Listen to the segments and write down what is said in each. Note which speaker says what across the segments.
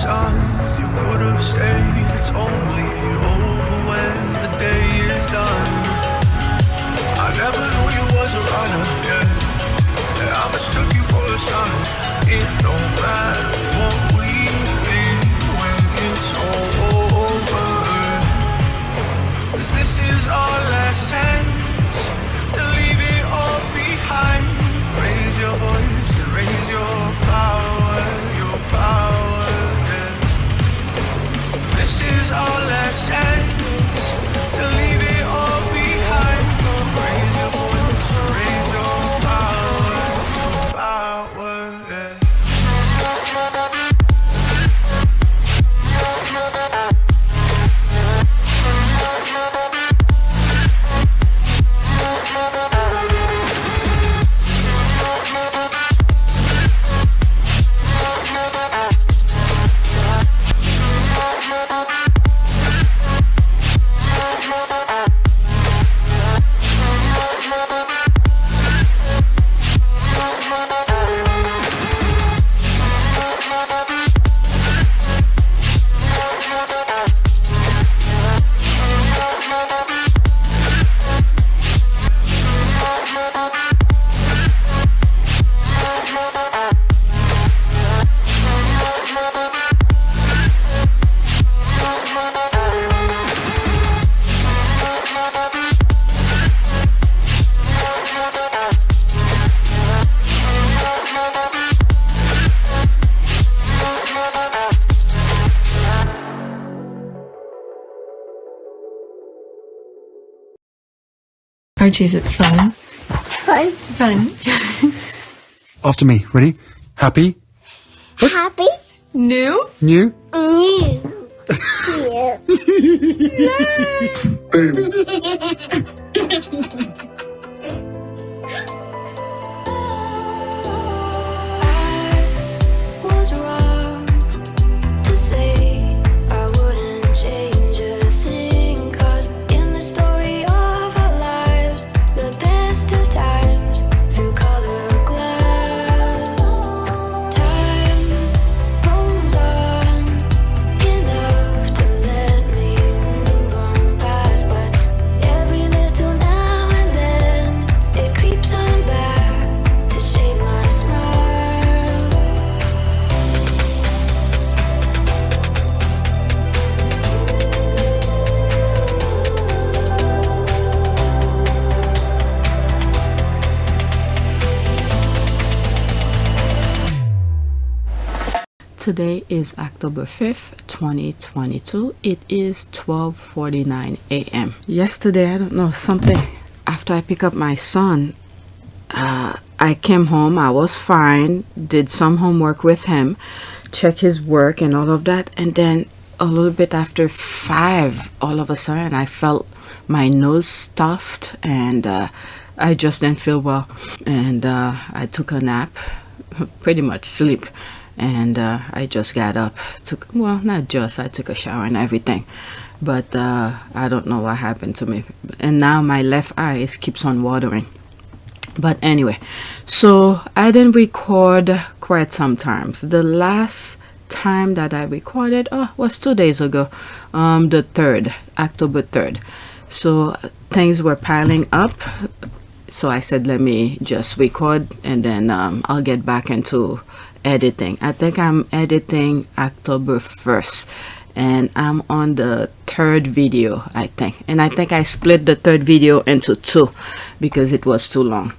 Speaker 1: sons, you could have stayed. It's only over when the day is done. I never knew you was a runner, yeah. I mistook you for a son. It don't matter what we think when it's all over. 'Cause this is our last chance to leave it all behind. Raise your voice and raise your power, yeah. This is our last chance to leave it all behind. Raise your voice and raise your power, yeah.
Speaker 2: Archie, is it fun?
Speaker 3: Fun.
Speaker 2: Fun.
Speaker 4: After me. Ready? Happy?
Speaker 3: Happy.
Speaker 2: New?
Speaker 4: New?
Speaker 3: New.
Speaker 5: Was wrong to say I wouldn't change a thing, 'cause in the story of our lives, the best of times through color glass, time rolls on enough to let me move on past, but every little now and then it creeps on back to shape my smile.
Speaker 6: Today is October 5th, 2022. It is 12:49 a.m. Yesterday, I don't know, something, after I pick up my son, I came home, I was fine, did some homework with him, check his work and all of that, and then a little bit after 5, all of a sudden, I felt my nose stuffed, and I just didn't feel well, and I took a nap, pretty much sleep. And I just got up, I took a shower and everything, but I don't know what happened to me, and now my left eye keeps on watering. But anyway, so I didn't record quite some times. The last time that I recorded was 2 days ago, the 3rd, October 3rd. So things were piling up, so I said let me just record, and then I'll get back into editing. I think I'm editing October 1st, and I'm on the 3rd video, I think, and I think I split the 3rd video into 2 because it was too long.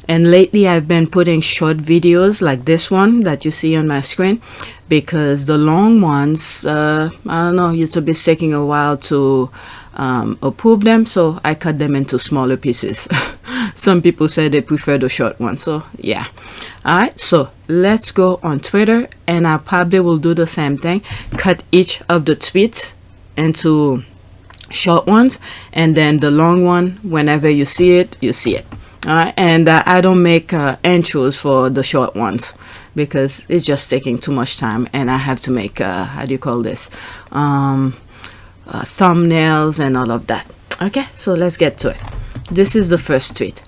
Speaker 6: And lately I've been putting short videos like this one that you see on my screen, because the long ones, I don't know, YouTube is taking a while to approve them, so I cut them into smaller pieces. Some people say they prefer the short one, so yeah. Alright, so let's go on Twitter, and I probably will do the same thing, cut each of the tweets into short ones, and then the long one, whenever you see it, you see it. Alright, and I don't make intros for the short ones because it's just taking too much time, and I have to make how do you call this, thumbnails and all of that. Okay, so let's get to it. This is the first tweet.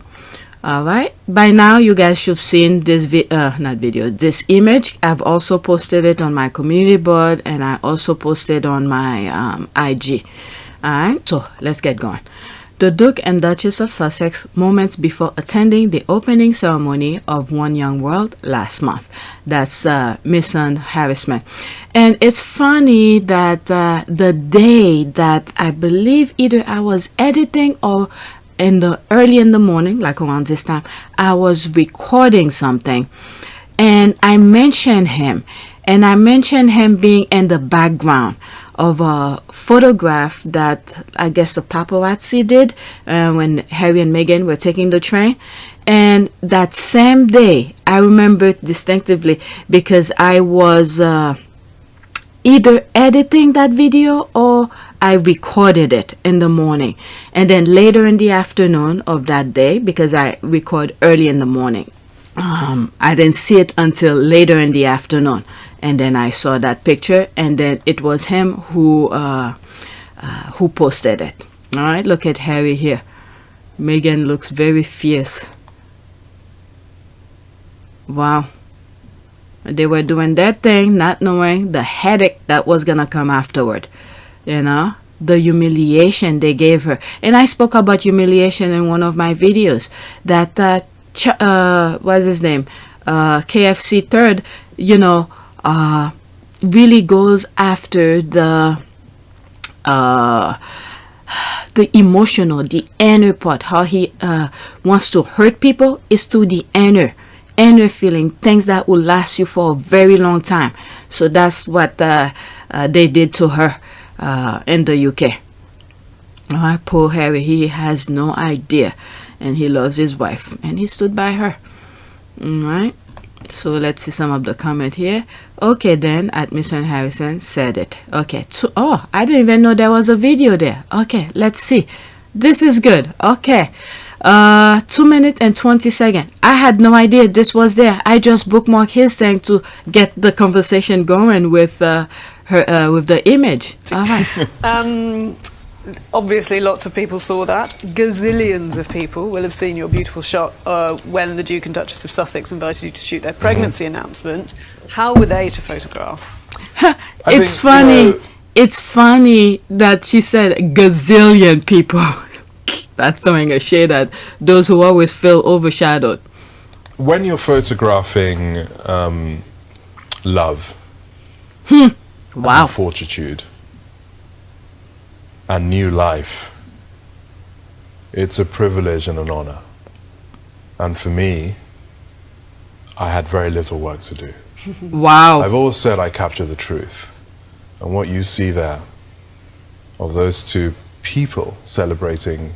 Speaker 6: All right. By now, you guys should have seen this this image. I've also posted it on my community board, and I also posted on my IG. All right. So let's get going. The Duke and Duchess of Sussex moments before attending the opening ceremony of One Young World last month. That's Miss Harry Meghan. And it's funny that the day that I believe either I was editing or early in the morning, like around this time, I was recording something, and I mentioned him, and I mentioned him being in the background of a photograph that I guess the paparazzi did when Harry and Meghan were taking the train. And that same day, I remember it distinctively because I was either editing that video or I recorded it in the morning. And then later in the afternoon of that day, because I record early in the morning, I didn't see it until later in the afternoon. And then I saw that picture, and then it was him who posted it. All right, look at Harry here. Meghan looks very fierce. Wow. They were doing their thing, not knowing the headache that was going to come afterward. You know, the humiliation they gave her. And I spoke about humiliation in one of my videos. That, what's his name? KFC Third, you know, really goes after the emotional, the inner part. How he wants to hurt people is to the inner feeling, things that will last you for a very long time. So that's what they did to her in the UK. Poor Harry, he has no idea, and he loves his wife, and he stood by her. All right. So let's see some of the comment here. Okay, then at Miss Ann Harrison said it. Okay. Oh, I didn't even know there was a video there. Okay, let's see. This is good. Okay. 2 minutes and 20 seconds. I had no idea this was there. I just bookmarked his thing to get the conversation going with her with the image. All right.
Speaker 7: Obviously, lots of people saw that. Gazillions of people will have seen your beautiful shot when the Duke and Duchess of Sussex invited you to shoot their pregnancy announcement. How were they to photograph?
Speaker 6: It's funny. You know, it's funny that she said gazillion people. That's throwing a shade at those who always feel overshadowed.
Speaker 8: When you're photographing love,
Speaker 6: wow,
Speaker 8: and fortitude, and new life, it's a privilege and an honor. And for me, I had very little work to do.
Speaker 6: Wow.
Speaker 8: I've always said I capture the truth. And what you see there of those two people celebrating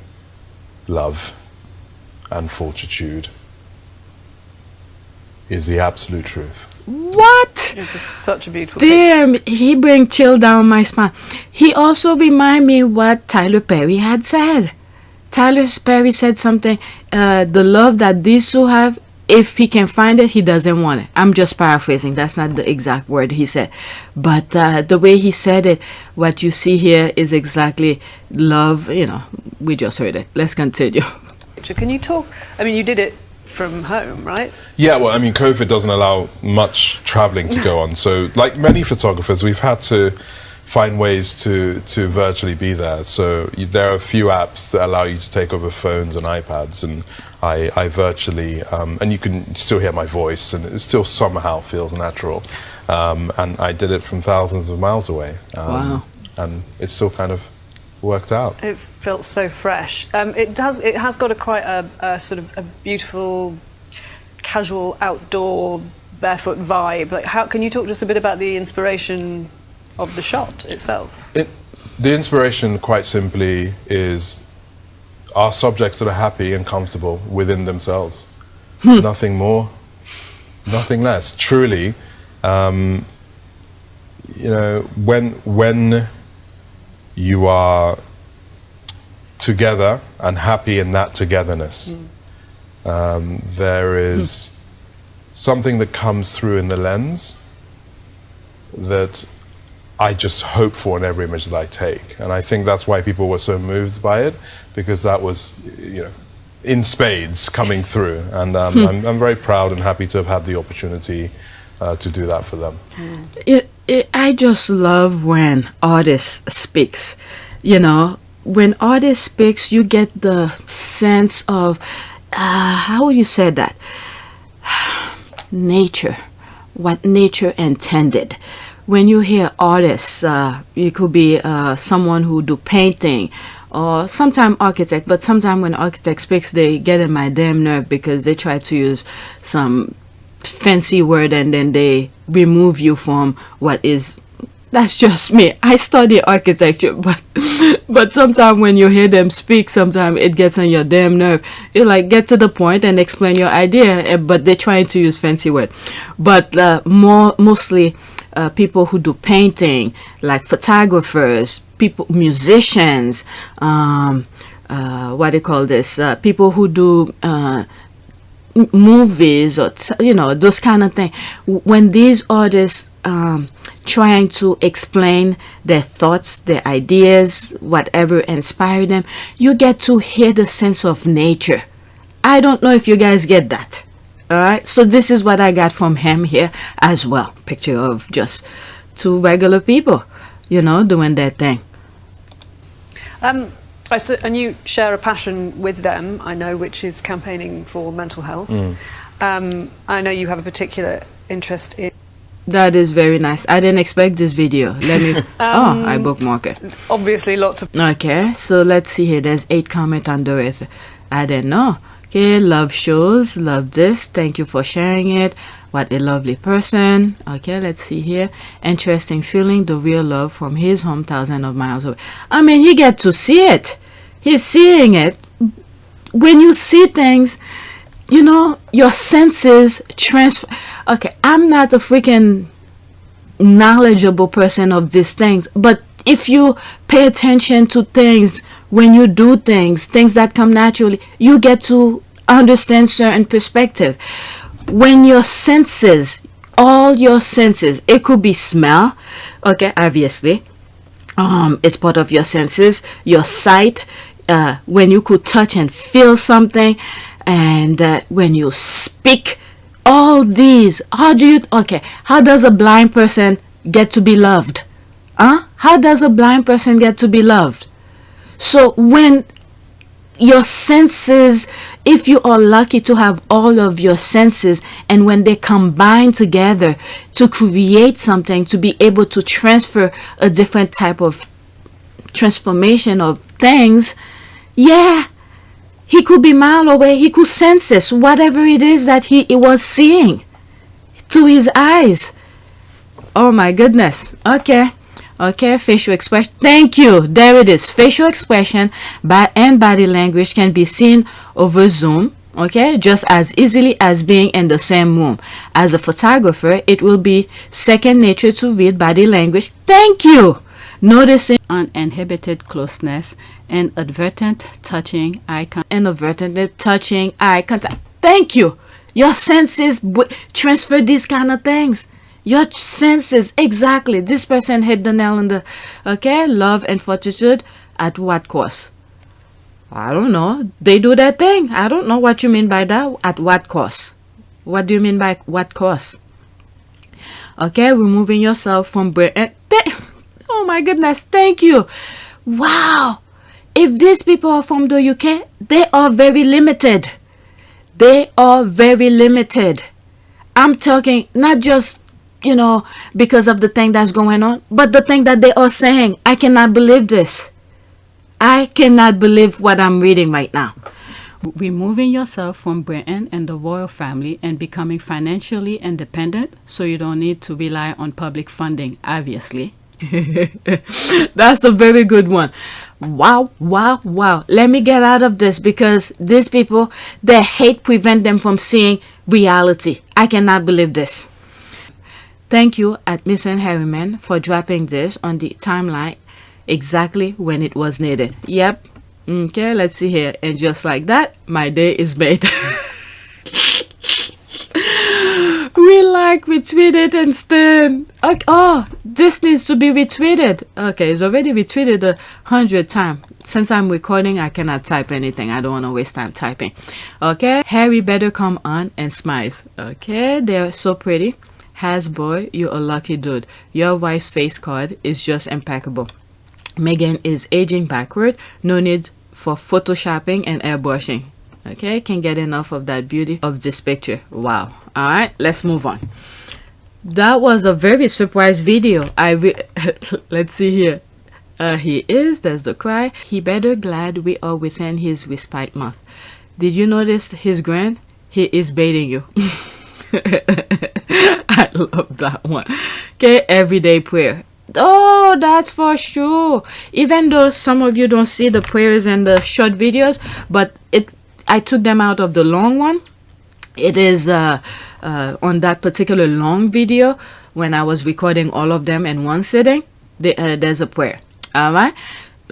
Speaker 8: love and fortitude is the absolute truth.
Speaker 6: What?
Speaker 7: It's such a beautiful
Speaker 6: Damn, he bring chill down my spine. He also remind me what Tyler Perry had said. Tyler Perry said something, the love that these two have, if he can find it, he doesn't want it. I'm just paraphrasing. That's not the exact word he said. But the way he said it, what you see here is exactly love. You know, we just heard it. Let's continue.
Speaker 7: Can you talk? I mean, you did it from home, right?
Speaker 8: Yeah, well, I mean, COVID doesn't allow much traveling to go on. So, like many photographers, we've had to find ways to virtually be there. So there are a few apps that allow you to take over phones and iPads, and I virtually, and you can still hear my voice, and it still somehow feels natural. And I did it from thousands of miles away.
Speaker 6: Wow.
Speaker 8: And it still kind of worked out.
Speaker 7: It felt so fresh. It has got quite a sort of a beautiful, casual, outdoor, barefoot vibe. Like, how can you talk to us a bit about the inspiration of the shot itself?
Speaker 8: The inspiration, quite simply, is our subjects that are happy and comfortable within themselves. Nothing more, nothing less. Truly, you know, when you are together and happy in that togetherness, there is something that comes through in the lens that I just hope for in every image that I take. And I think that's why people were so moved by it, because that was, you know, in spades coming through, and I'm very proud and happy to have had the opportunity to do that for them.
Speaker 6: I just love when artists speaks. You know, when artists speaks, you get the sense of how would you say that? Nature, what nature intended. When you hear artists, it could be someone who do painting, or sometimes architect, but sometimes when architect speaks, they get in my damn nerve because they try to use some fancy word and then they remove you from what is. That's just me. I study architecture, but sometimes when you hear them speak, sometimes it gets on your damn nerve. You like get to the point and explain your idea, but they're trying to use fancy word. But mostly people who do painting, like photographers, musicians, what do you call this? People who do movies, or those kind of things. When these artists trying to explain their thoughts, their ideas, whatever inspired them, you get to hear the sense of nature. I don't know if you guys get that. All right, so this is what I got from him here as well. Picture of just two regular people, doing their thing.
Speaker 7: And you share a passion with them, I know, which is campaigning for mental health. I know you have a particular interest in...
Speaker 6: That is very nice. I didn't expect this video. Let me... I bookmark it.
Speaker 7: Obviously, lots of...
Speaker 6: Okay, so let's see here. There's 8 comments under it. I didn't know. Okay, love shows. Love this. Thank you for sharing it. What a lovely person. Okay, let's see here. Interesting feeling. The real love from his home, thousands of miles away. I mean, you get to see it. He's seeing it. When you see things, your senses transfer. Okay, I'm not a freaking knowledgeable person of these things, but if you pay attention to things, when you do things that come naturally, you get to understand certain perspective. When your senses, all your senses, it could be smell, okay, obviously, it's part of your senses, your sight, when you could touch and feel something, and when you speak, all these, how does a blind person get to be loved? How does a blind person get to be loved? So when your senses, if you are lucky to have all of your senses, and when they combine together to create something, to be able to transfer a different type of transformation of things, yeah, he could be mile away. He could sense this, whatever it is that he was seeing through his eyes. Oh my goodness. Okay, facial expression. Thank you. There it is. Facial expression and body language can be seen over Zoom. Okay, just as easily as being in the same room. As a photographer, it will be second nature to read body language. Thank you. Noticing uninhibited closeness and inadvertent touching eye contact. Thank you. Your senses transfer these kind of things. Your senses, exactly. This person hit the nail on the... Okay, love and fortitude at what cost? I don't know. They do their thing. I don't know what you mean by that. At what cost? What do you mean by what cost? Okay, removing yourself from Britain. Oh my goodness, thank you. Wow. If these people are from the UK, they are very limited. They are very limited. I'm talking not just, because of the thing that's going on, but the thing that they are saying. I cannot believe this. I cannot believe what I'm reading right now. Removing yourself from Britain and the royal family and becoming financially independent so you don't need to rely on public funding, obviously. That's a very good one. Wow. Let me get out of this, because these people, their hate prevent them from seeing reality. I cannot believe this. Thank you at Miss and Harry Meghan for dropping this on the timeline exactly when it was needed. Yep. Okay, let's see here. And just like that, my day is made. We like retweeted and stand. Okay. Oh, this needs to be retweeted. Okay, it's already retweeted 100 times. Since I'm recording, I cannot type anything. I don't want to waste time typing. Okay, Harry better come on and smiles. Okay, they're so pretty. Has boy, you're a lucky dude. Your wife's face card is just impeccable. Meghan is aging backward. No need for photoshopping and airbrushing. Okay, can't get enough of that beauty of this picture. Wow. All right, let's move on. That was a very surprise video. Let's see here. He is, there's the cry. He better glad we are within his respite month. Did you notice his grin? He is baiting you. I love that one. Okay, everyday prayer. Oh, that's for sure. Even though some of you don't see the prayers and the short videos, but I took them out of the long one. It is on that particular long video when I was recording all of them in one sitting. There's a prayer. All right,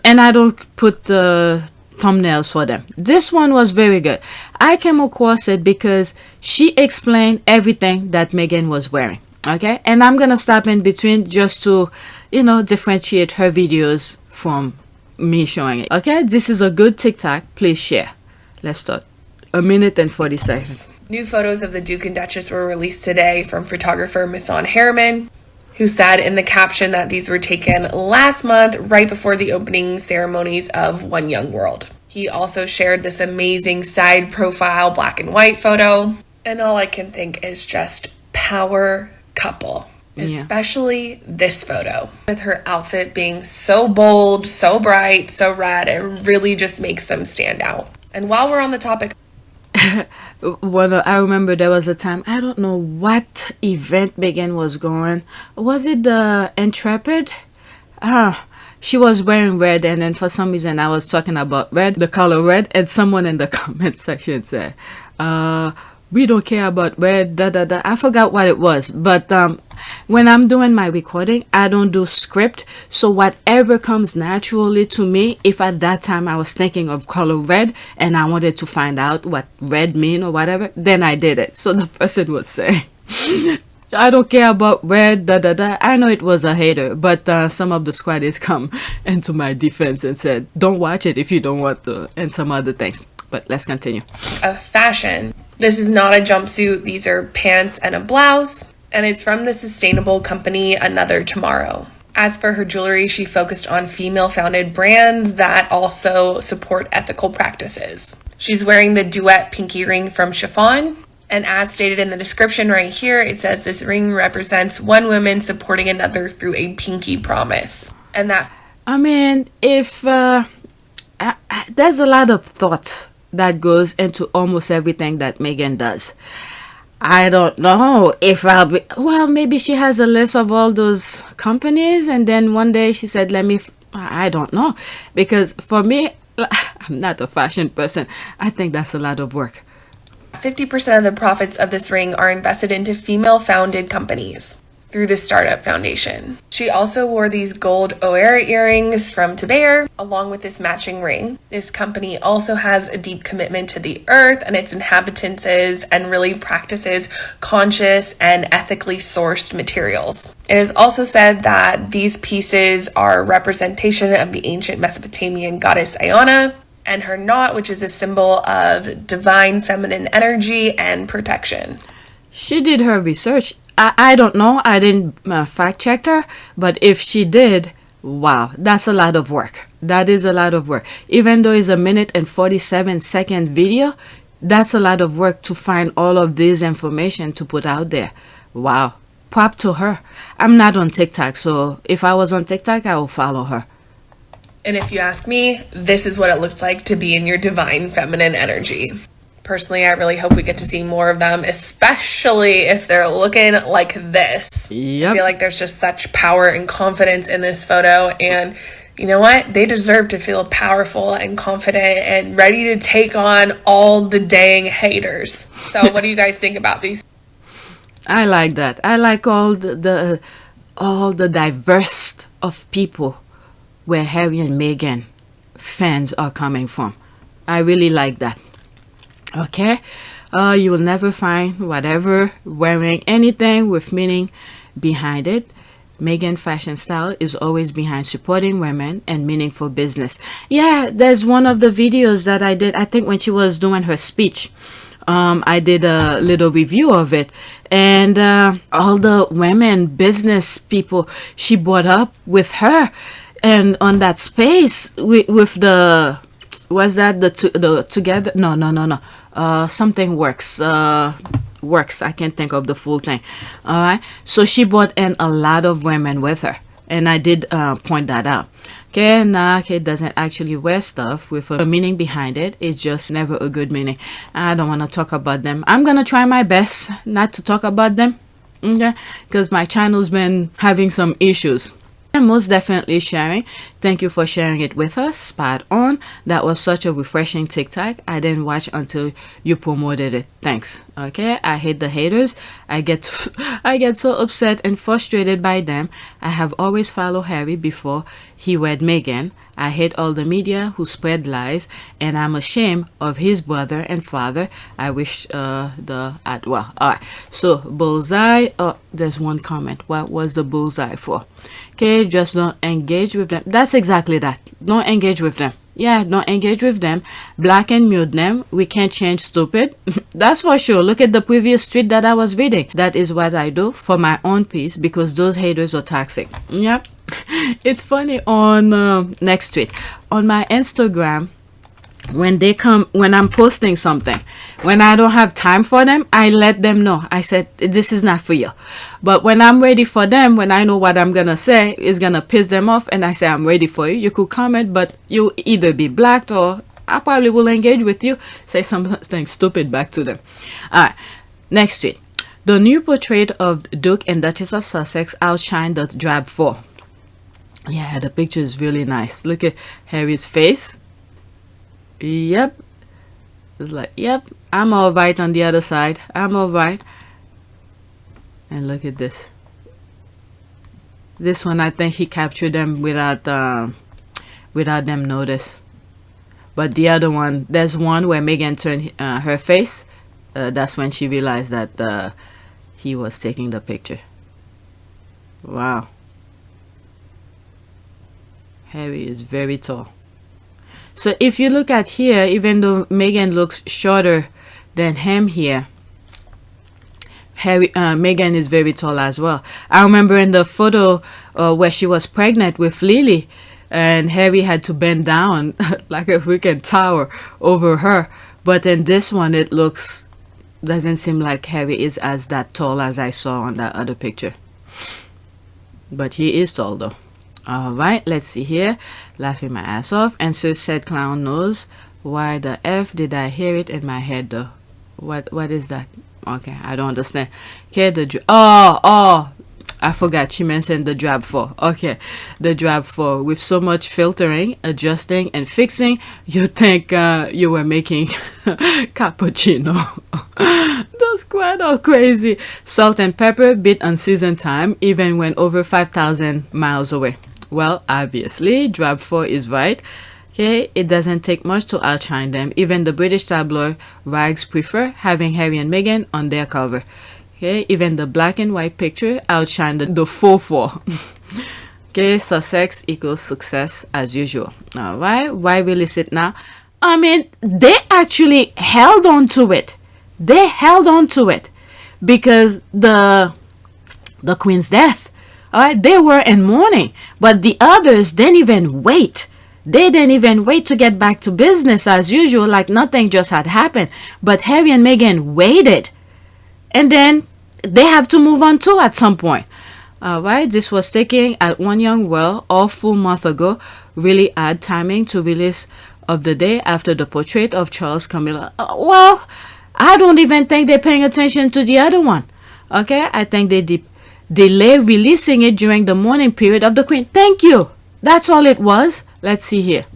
Speaker 6: and I don't put thumbnails for them. This one was very good. I came across it because she explained everything that Meghan was wearing. Okay, and I'm gonna stop in between just to, differentiate her videos from me showing it. Okay, this is a good TikTok. Please share. Let's start. 1 minute and 40 seconds.
Speaker 9: News photos of the Duke and Duchess were released today from photographer Misson Harriman, who said in the caption that these were taken last month right before the opening ceremonies of One Young World. He also shared this amazing side profile black and white photo, and all I can think is just power couple. Especially this photo, with her outfit being so bold, so bright, so red, it really just makes them stand out. And while we're on the topic,
Speaker 6: well, I remember there was a time, I don't know what event Meghan was going. Was it the Intrepid? She was wearing red, and then for some reason I was talking about red, the color red, and someone in the comment section said, we don't care about red, I forgot what it was, but when I'm doing my recording, I don't do script, so whatever comes naturally to me, if at that time I was thinking of color red and I wanted to find out what red mean or whatever, then I did it. So the person would say, I don't care about red, I know it was a hater, but some of the squaddies come into my defense and said, don't watch it if you don't want to, and some other things. But let's continue.
Speaker 9: Of fashion. This is not a jumpsuit. These are pants and a blouse. And it's from the sustainable company Another Tomorrow. As for her jewelry, she focused on female-founded brands that also support ethical practices. She's wearing the Duet pinky ring from Chiffon. And as stated in the description right here, it says this ring represents one woman supporting another through a pinky promise. And that...
Speaker 6: I mean, if... there's a lot of thought that goes into almost everything that Meghan does. I don't know if I'll be... Well, maybe she has a list of all those companies, and then one day she said, I don't know. Because for me, I'm not a fashion person. I think that's a lot of work.
Speaker 9: 50% of the profits of this ring are invested into female-founded companies through the Startup Foundation. She also wore these gold O'Hare earrings from Taber, along with this matching ring. This company also has a deep commitment to the earth and its inhabitants and really practices conscious and ethically sourced materials. It is also said that these pieces are a representation of the ancient Mesopotamian goddess Iona, and her knot, which is a symbol of divine feminine energy and protection.
Speaker 6: She did her research. I don't know. I didn't fact check her, but if she did, wow, that's a lot of work. That is a lot of work. Even though it's 1 minute and 47-second video, that's a lot of work to find all of this information to put out there. Wow. Prop to her. I'm not on TikTok, so if I was on TikTok, I will follow her.
Speaker 9: And if you ask me, this is what it looks like to be in your divine feminine energy. Personally, I really hope we get to see more of them, especially if they're looking like this.
Speaker 6: Yep.
Speaker 9: I feel like there's just such power and confidence in this photo, and you know what? They deserve to feel powerful and confident and ready to take on all the dang haters. So what do you guys think about these?
Speaker 6: I like that. I like all the diverse of people where Harry and Meghan fans are coming from. I really like that. Okay, You will never find whatever wearing anything with meaning behind it. Meghan fashion style is always behind supporting women and meaningful business. Yeah, there's one of the videos that I did, I think when she was doing her speech. I did a little review of it, and all the women business people she brought up with her, and on that space with the, was that the together, no, something works, I can't think of the full thing. All right, so she brought in a lot of women with her, and I did point that out. Okay, nah, it doesn't actually wear stuff with a meaning behind it. It's just never a good meaning. I don't want to talk about them. I'm gonna try my best not to talk about them, okay, because my channel's been having some issues. And most definitely sharing. Thank you for sharing it with us. Spot on. That was such a refreshing TikTok. I didn't watch until you promoted it. Thanks. Okay, I hate the haters. I get so upset and frustrated by them. I have always followed Harry before he wed Meghan. I hate all the media who spread lies, and I'm ashamed of his brother and father. I wish well. All right. So bullseye. Oh, there's one comment. What was the bullseye for? Okay, just don't engage with them. That's exactly that. Don't engage with them. Yeah, don't engage with them. Black and mute them. We can't change stupid. That's for sure. Look at the previous tweet that I was reading. That is what I do for my own peace, because those haters are toxic. Yep. It's funny on next tweet on my Instagram, when I'm posting something, when I don't have time for them, I let them know. I said, this is not for you. But when I'm ready for them, when I know what I'm gonna say is gonna piss them off, and I say, I'm ready for you, you could comment, but you'll either be blocked, or I probably will engage with you, say something stupid back to them. All right, next tweet. The new portrait of Duke and Duchess of Sussex outshine the Drab Four. Yeah, the picture is really nice. Look at Harry's face. Yep. It's like, yep, I'm all right on the other side. I'm all right. And look at this. This one, I think he captured them without them notice. But the other one, there's one where Meghan turned her face. That's when she realized that he was taking the picture. Wow. Harry is very tall. So if you look at here, even though Meghan looks shorter than him here, Meghan is very tall as well. I remember in the photo where she was pregnant with Lily, and Harry had to bend down like a freaking tower over her. But in this one, it doesn't seem like Harry is as that tall as I saw on that other picture. But he is tall though. All right, let's see here. Laughing my ass off. And so said clown nose. Why the F did I hear it in my head though? What is that? Okay, I don't understand. Okay, I forgot she mentioned the Drab Four. Okay, the Drab Four. With so much filtering, adjusting, and fixing, you think you were making cappuccino. That's quite all crazy. Salt and pepper, bit unseasoned time, even when over 5,000 miles away. Well, obviously, Drab Four is right. Okay, it doesn't take much to outshine them. Even the British tabloid rags prefer having Harry and Meghan on their cover. Okay, even the black and white picture outshine the 4-4. Okay, Sussex equals success as usual. All right, why release it now? I mean, they actually held on to it. They held on to it because the Queen's death. All right, they were in mourning, but the others didn't even wait. They didn't even wait to get back to business as usual, like nothing just had happened. But Harry and Meghan waited, and then they have to move on too at some point. All right, this was taken at One Young World all full month ago. Really odd timing to release of the day after the portrait of Charles Camilla. Well, I don't even think they're paying attention to the other one. Okay, I think they delay releasing it during the mourning period of the Queen. Thank you. That's all it was. Let's see here.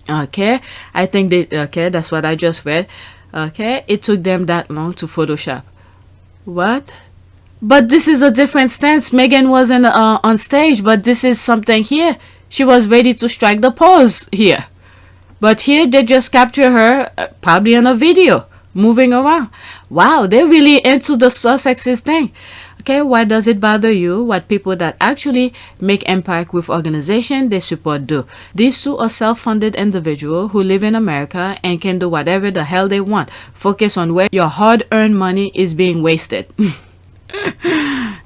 Speaker 6: Okay, I think that's what I just read. Okay, it took them that long to Photoshop. What? But this is a different stance. Meghan wasn't on stage, but this is something here. She was ready to strike the pose here. But here they just capture her probably on a video. moving around. Wow, they're really into the Sussexes thing. Okay, why does it bother you what people that actually make impact with organization they support do? These two are self-funded individuals who live in America and can do whatever the hell they want. Focus on where your hard-earned money is being wasted.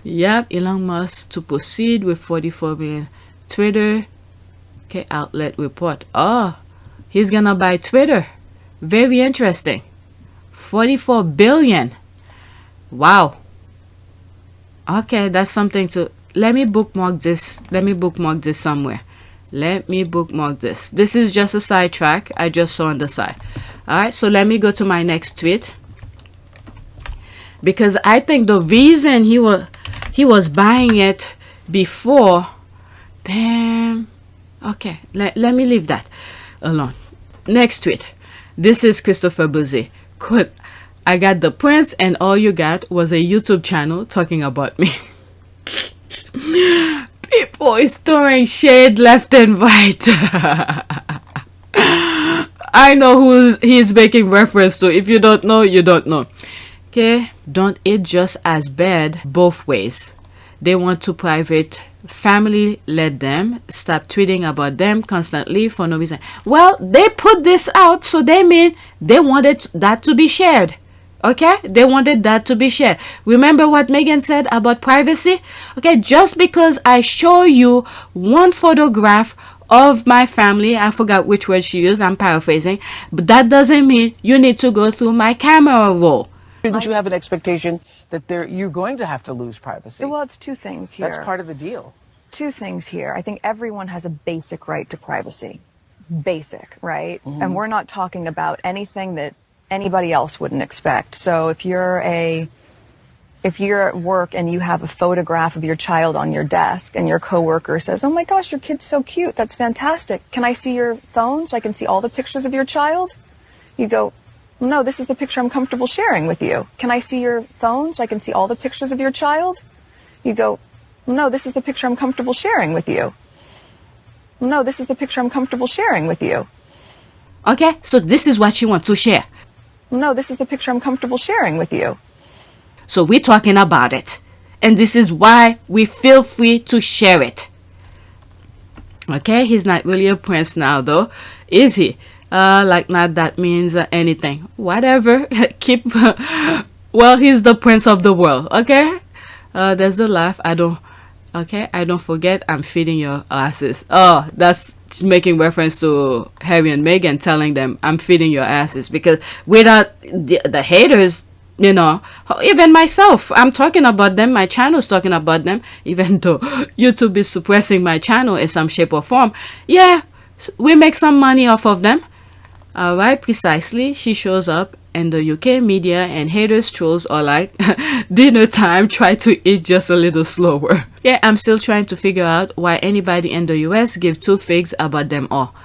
Speaker 6: Yep, Elon Musk to proceed with 44 billion. Twitter, okay, outlet report. Oh, he's gonna buy Twitter. Very interesting. 44 billion. Wow. Okay, that's something to... Let me bookmark this. Let me bookmark this somewhere. Let me bookmark this. This is just a sidetrack I just saw on the side. Alright, so let me go to my next tweet. Because I think the reason he was buying it before... Damn. Okay, let me leave that alone. Next tweet. This is Christopher Buzzi. Quote, I got the prince and all you got was a YouTube channel talking about me. People is throwing shade left and right. I know who he's making reference to. If you don't know, you don't know. Okay, don't it just as bad both ways. They want to private family let them stop tweeting about them constantly for no reason. Well, they put this out, so they mean they wanted that to be shared. Okay, they wanted that to be shared. Remember what Meghan said about privacy? Okay, just because I show you one photograph of my family, I forgot which word she used, I'm paraphrasing, but that doesn't mean you need to go through my camera roll.
Speaker 10: Didn't you have an expectation that you're going to have to lose privacy?
Speaker 11: Well, it's two things here.
Speaker 10: That's part of the deal.
Speaker 11: Two things here. I think everyone has a basic right to privacy. Basic, right?
Speaker 10: Mm-hmm.
Speaker 11: And we're not talking about anything that anybody else wouldn't expect. So if you're at work and you have a photograph of your child on your desk and your coworker says, "Oh my gosh, your kid's so cute. That's fantastic. Can I see your phone so I can see all the pictures of your child?" You go, "No, this is the picture I'm comfortable sharing with you. Can I see your phone so I can see all the pictures of your child?" You go, "No, this is the picture I'm comfortable sharing with you. No, this is the picture I'm comfortable sharing with you."
Speaker 6: Okay, so this is what you want to share.
Speaker 11: "No, this is the picture I'm comfortable sharing with you."
Speaker 6: So we're talking about it. And this is why we feel free to share it. Okay, he's not really a prince now though, is he? Like not that means anything. Whatever. Keep... well, he's the prince of the world, okay? There's the laugh. I don't forget I'm feeding your asses. Oh, that's making reference to Harry and Meghan telling them I'm feeding your asses, because without the haters, you know, even myself, I'm talking about them, my channel's talking about them, even though YouTube is suppressing my channel in some shape or form. Yeah, we make some money off of them. Alright, precisely. She shows up and the UK media and haters trolls are like, dinner time, try to eat just a little slower. Yeah, I'm still trying to figure out why anybody in the US give two figs about them all.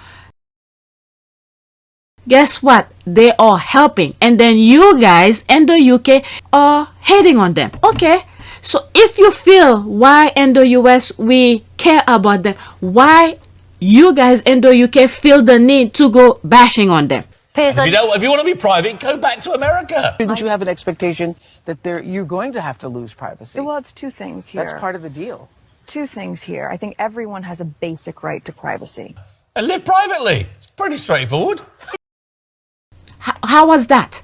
Speaker 6: Guess what? They are helping, and then you guys in the UK are hating on them. Okay, so if you feel why in the US we care about them, why you guys in the UK feel the need to go bashing on them?
Speaker 12: If you want to be private, go back to America.
Speaker 10: Didn't you have an expectation that you're going to have to lose privacy?
Speaker 11: Well, it's two things here.
Speaker 10: That's part of the deal.
Speaker 11: Two things here. I think everyone has a basic right to privacy.
Speaker 12: And live privately. It's pretty straightforward.
Speaker 6: How was that?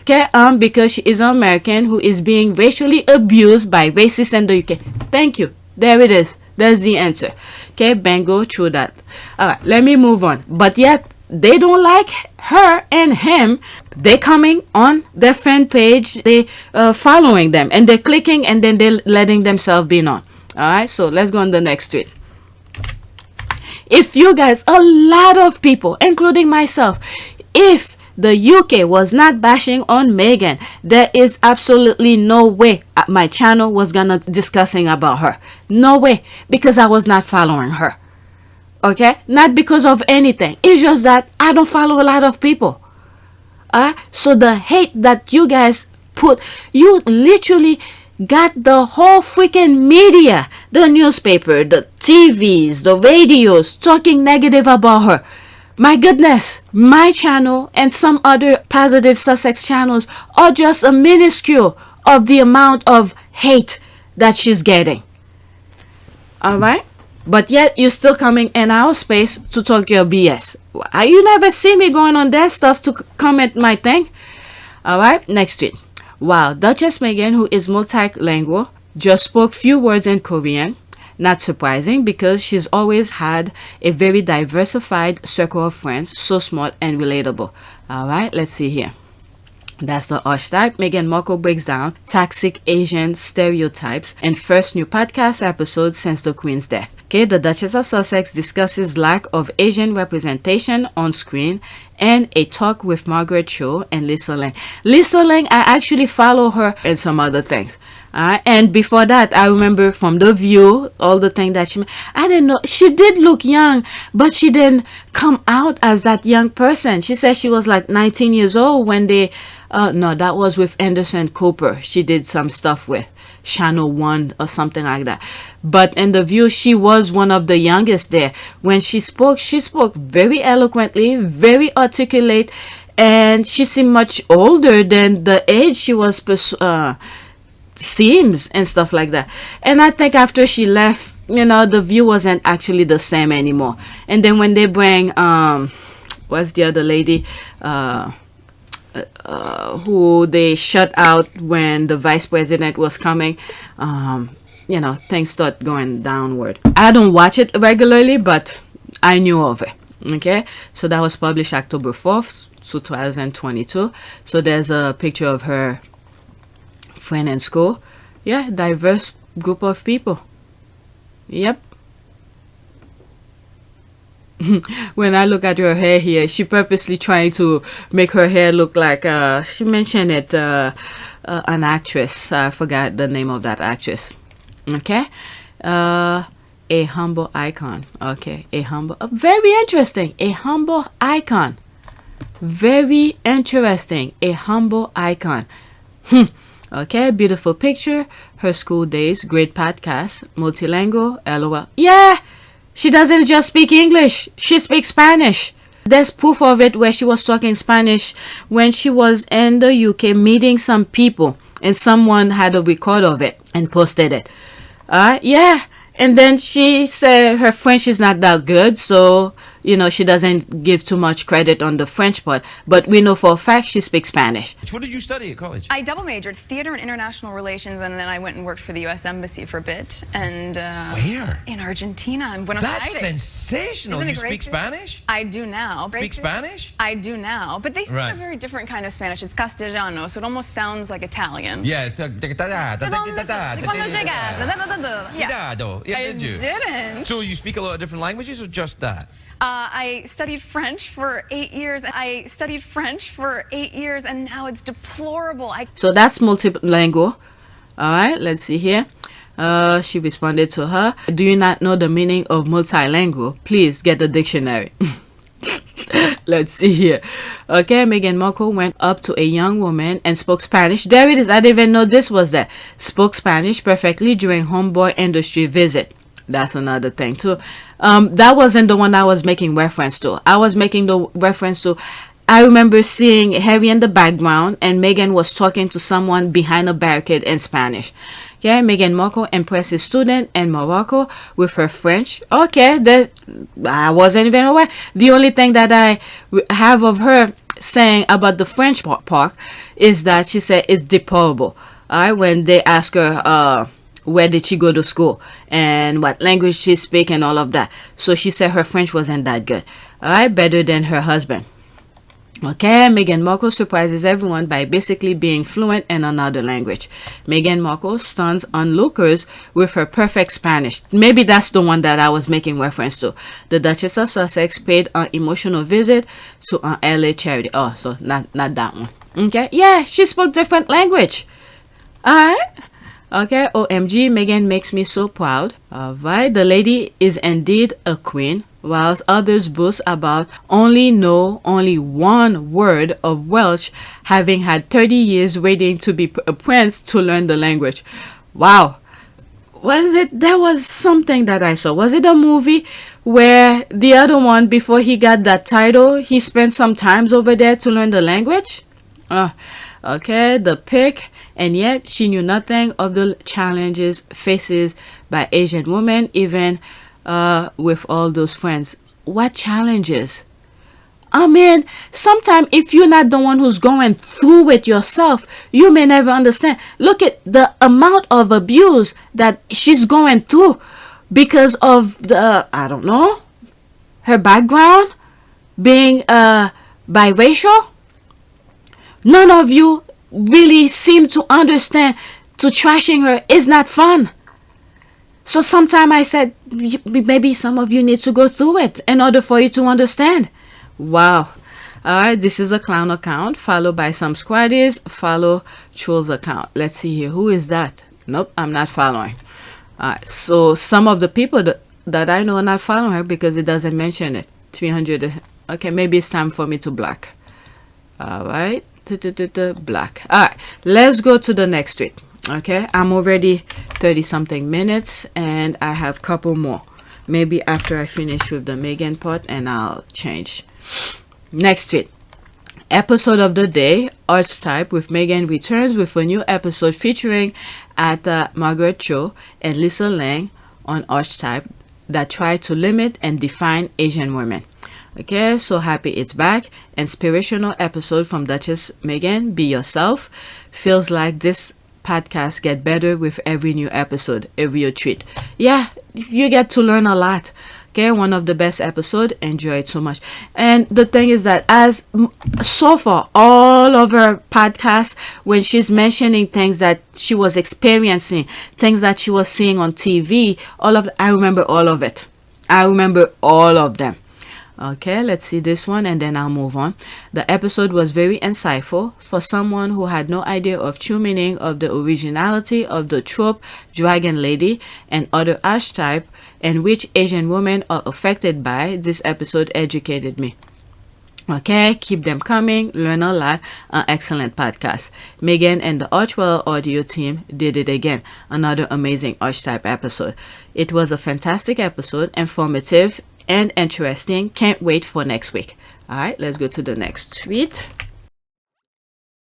Speaker 6: Okay, because she is an American who is being racially abused by racists in the UK. Thank you. There it is. That's the answer. Okay, bang, go through that. Alright, let me move on. But yet, they don't like her and him. They're coming on their fan page. They following them. And they're clicking and then they're letting themselves be known. Alright, so let's go on the next tweet. If you guys, a lot of people, including myself, if the UK was not bashing on Meghan, there is absolutely no way my channel was gonna discussing about her. No way, because I was not following her. Okay, not because of anything. It's just that I don't follow a lot of people. So the hate that you guys put, you literally got the whole freaking media, the newspaper, the TVs, the radios talking negative about her. My goodness, my channel and some other positive Sussex channels are just a minuscule of the amount of hate that she's getting. Alright? But yet you're still coming in our space to talk your BS. You never see me going on their stuff to comment my thing. Alright, next tweet. Wow, Duchess Meghan, who is multilingual, just spoke few words in Korean. Not surprising because she's always had a very diversified circle of friends, so smart and relatable. Alright, let's see here. That's the hashtag. Meghan Markle breaks down toxic Asian stereotypes in first new podcast episode since the Queen's death. Okay, the Duchess of Sussex discusses lack of Asian representation on screen and a talk with Margaret Cho and Lisa Lang. Lisa Lang, I actually follow her and some other things. And before that, I remember from The View, all the things that I didn't know. She did look young, but she didn't come out as that young person. She said she was like 19 years old when they, no, that was with Anderson Cooper. She did some stuff with Channel 1 or something like that. But in The View, she was one of the youngest there. When she spoke very eloquently, very articulate, and she seemed much older than the age she was seems and stuff like that. And I think after she left, The View wasn't actually the same anymore. And then when they bring what's the other lady who they shut out when the vice president was coming, things start going downward. I don't watch it regularly, but I knew of it. Okay, so that was published October 4th, 2022. So there's a picture of her friend in school. Yeah, diverse group of people. Yep. When I look at her hair here, she purposely trying to make her hair look like she mentioned it, an actress. I forgot the name of that actress. Okay, a humble icon. Okay, very interesting. A humble icon. Very interesting. A humble icon. Okay, beautiful picture. Her school days, great podcast, multilingual, LOL. Yeah, she doesn't just speak English. She speaks Spanish. There's proof of it where she was talking Spanish when she was in the UK meeting some people, and someone had a record of it and posted it. Yeah. And then she said her French is not that good, so, she doesn't give too much credit on the French part. But we know for a fact she speaks Spanish.
Speaker 13: What did you study at college?
Speaker 14: I double majored, theater and international relations, and then I went and worked for the U.S. Embassy for a bit. And
Speaker 13: where?
Speaker 14: In Argentina, in Buenos Aires.
Speaker 13: That's sensational. You speak Spanish?
Speaker 14: I do now.
Speaker 13: Speak Spanish?
Speaker 14: I do now. But they speak a very different kind of Spanish. It's Castellano, so it almost sounds like Italian.
Speaker 13: Yeah. Yeah,
Speaker 14: I didn't.
Speaker 13: So you speak a lot of different languages or just that?
Speaker 14: I studied French for 8 years. And now it's deplorable.
Speaker 6: So that's multilingual. All right, let's see here. She responded to her. Do you not know the meaning of multilingual? Please get the dictionary. Let's see here. Okay, Meghan Markle went up to a young woman and spoke Spanish. There it is. I didn't even know this was there. Spoke Spanish perfectly during homeboy industry visit. That's another thing too. That wasn't the one I was making reference to. I was making the reference to, I remember seeing Harry in the background and Meghan was talking to someone behind a barricade in Spanish. Okay, Meghan Markle impressed his student in Morocco with her French. Okay, that I wasn't even aware. The only thing that I have of her saying about the French part is that she said it's deplorable. Alright, when they ask her where did she go to school and what language she speak and all of that. So she said her French wasn't that good. Alright, better than her husband. Okay, Meghan Markle surprises everyone by basically being fluent in another language. Meghan Markle stuns onlookers with her perfect Spanish. Maybe that's the one that I was making reference to. The Duchess of Sussex paid an emotional visit to an LA charity. Oh, so not that one. Okay, yeah, she spoke different language. Alright. Okay, OMG, Meghan makes me so proud. Alright, the lady is indeed a queen, whilst others boast about only one word of Welsh, having had 30 years waiting to be a prince to learn the language. Wow. was it? There was something that I saw. Was it a movie where the other one, before he got that title, he spent some times over there to learn the language? Okay, the pick. And yet she knew nothing of the challenges faces by Asian women, even with all those friends. What challenges? I mean, sometimes if you're not the one who's going through it yourself, you may never understand. Look at the amount of abuse that she's going through because of the, I don't know, her background being biracial. None of you really seem to understand to trashing her is not fun. So sometimes I said, maybe some of you need to go through it in order for you to understand. Wow. Alright, this is a clown account, followed by some squaddies, follow Trolls account. Let's see here. Who is that? Nope, I'm not following. Alright, so some of the people that I know are not following her because it doesn't mention it. 300. Okay, maybe it's time for me to block. Alright, black. Alright, let's go to the next tweet. Okay, I'm already 30 something minutes and I have a couple more. Maybe after I finish with the Meghan part and I'll change. Next tweet. Episode of the day, Archetype with Meghan returns with a new episode featuring at Margaret Cho and Lisa Lang on Archetype that try to limit and define Asian women. Okay, so happy it's back. Inspirational episode from Duchess Meghan, Be Yourself. Feels like this podcast get better with every new episode. A real treat. Yeah, you get to learn a lot. Okay, one of the best episode. Enjoy it so much. And the thing is that as so far all of her podcasts, when she's mentioning things that she was experiencing, things that she was seeing on TV, I remember all of it. I remember all of them. Okay, let's see this one and then I'll move on. The episode was very insightful for someone who had no idea of true meaning of the originality of the trope dragon lady and other archetype and which Asian women are affected by. This episode educated me. Okay, keep them coming, learn a lot. Excellent podcast. Meghan and the Archwell audio team did it again. Another amazing archetype episode. It was a fantastic episode, informative and interesting. Can't wait for next week. All right, let's go to the next tweet.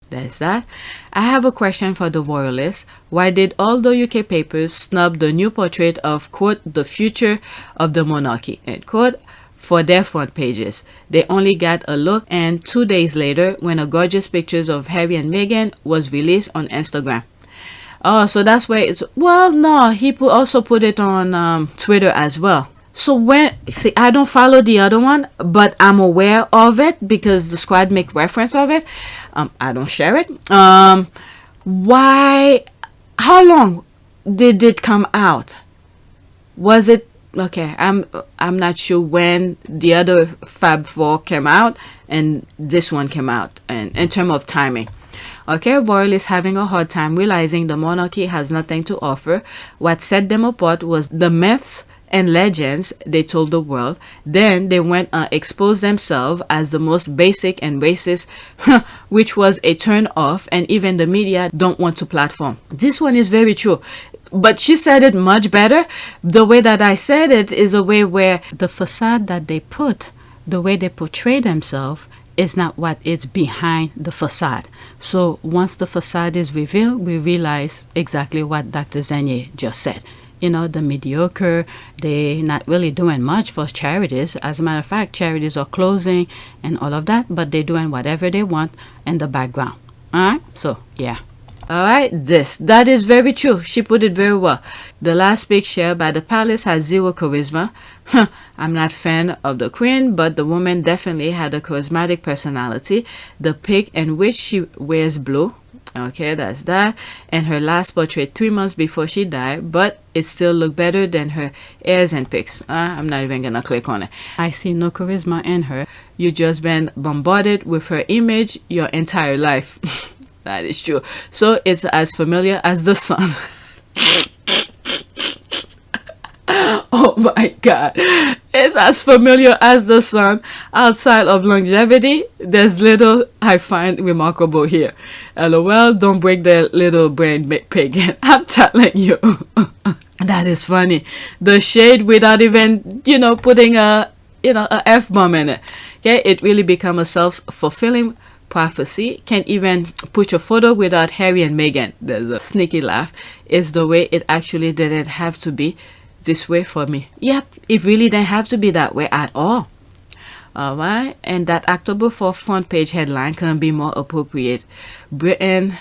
Speaker 6: There's that. I have a question for the royalists. Why did all the UK papers snub the new portrait of, quote, the future of the monarchy, end quote, for their front pages? They only got a look and 2 days later when a gorgeous pictures of Harry and Meghan was released on Instagram. Oh, so that's where it's, well, no, he also put it on Twitter as well. So see, I don't follow the other one, but I'm aware of it because the squad make reference of it. I don't share it. Why? How long did it come out? Was it okay? I'm not sure when the other Fab Four came out and this one came out, and in terms of timing. Okay, Royal is having a hard time realizing the monarchy has nothing to offer. What set them apart was the myths and legends they told the world. Then they went exposed themselves as the most basic and racist, which was a turn off, and even the media don't want to platform. This one is very true, but she said it much better. The way that I said it is a way where the facade that they put, the way they portray themselves, is not what is behind the facade. So once the facade is revealed, we realize exactly what Dr. Zanier just said. You know, the mediocre, they not really doing much for charities. As a matter of fact, charities are closing and all of that, but they're doing whatever they want in the background. All right, so yeah. All right, that is very true. She put it very well. The last pic shared by the palace has zero charisma. I'm not a fan of the queen, but the woman definitely had a charismatic personality. The pic in which she wears blue. Okay, that's that. And her last portrait 3 months before she died, but it still looked better than her heirs and pics. I'm not even gonna click on it. I see no charisma in her. You just been bombarded with her image your entire life. That is true. So it's as familiar as the sun. Oh my God. It's as familiar as the sun. Outside of longevity, there's little I find remarkable here. LOL, don't break the little brain pagan. I'm telling you. That is funny. The shade without even, putting a F-bomb in it. Okay, it really become a self-fulfilling prophecy. Can't even put your photo without Harry and Meghan. There's a sneaky laugh. It's the way it actually didn't have to be this way for me. Yep, it really didn't have to be that way at all. All right, and that October 4th front page headline couldn't be more appropriate. Britain,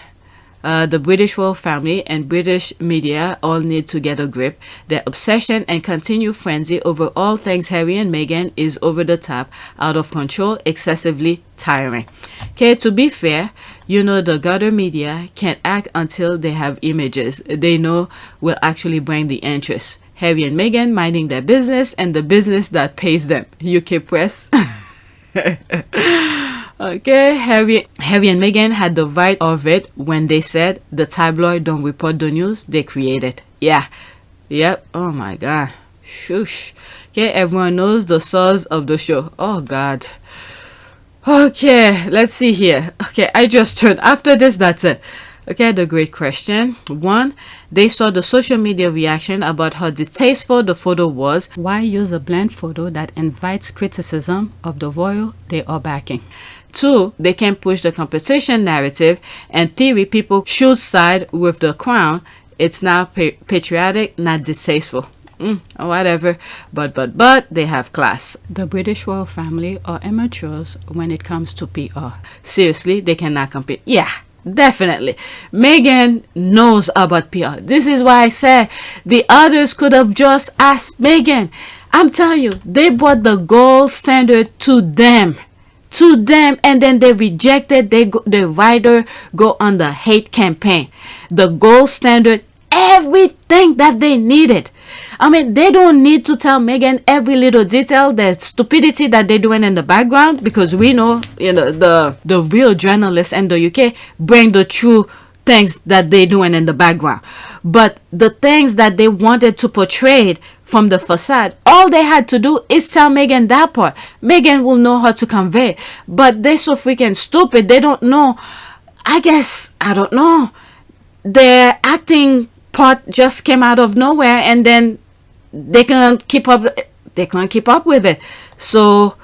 Speaker 6: the British royal family and British media all need to get a grip. Their obsession and continued frenzy over all things Harry and Meghan is over the top, out of control, excessively tiring. Okay, to be fair, the gutter media can't act until they have images they know will actually bring the interest. Harry and Meghan minding their business and the business that pays them. UK press. Okay, Harry and Meghan had the right of it when they said the tabloid don't report the news they created. Yeah. Yep. Oh my God. Shush. Okay, everyone knows the source of the show. Oh God. Okay, let's see here. Okay, I just turned. After this, that's it. Okay, the great question. 1. They saw the social media reaction about how distasteful the photo was. Why use a bland photo that invites criticism of the royal they are backing? 2. They can push the competition narrative and theory people should side with the crown. It's now patriotic, not distasteful. Whatever. But they have class. The British royal family are amateurs when it comes to PR. Seriously, they cannot compete. Yeah. Definitely. Meghan knows about PR. This is why I said the others could have just asked Meghan. I'm telling you, they brought the gold standard to them, and then they rejected. The writer go on the hate campaign. The gold standard, everything that they needed. I mean, they don't need to tell Meghan every little detail, the stupidity that they're doing in the background, because we know, the real journalists in the UK bring the true things that they're doing in the background. But the things that they wanted to portray from the facade, all they had to do is tell Meghan that part. Meghan will know how to convey. But they're so freaking stupid. They don't know. I don't know. Their acting part just came out of nowhere, and then they can't keep up with it. So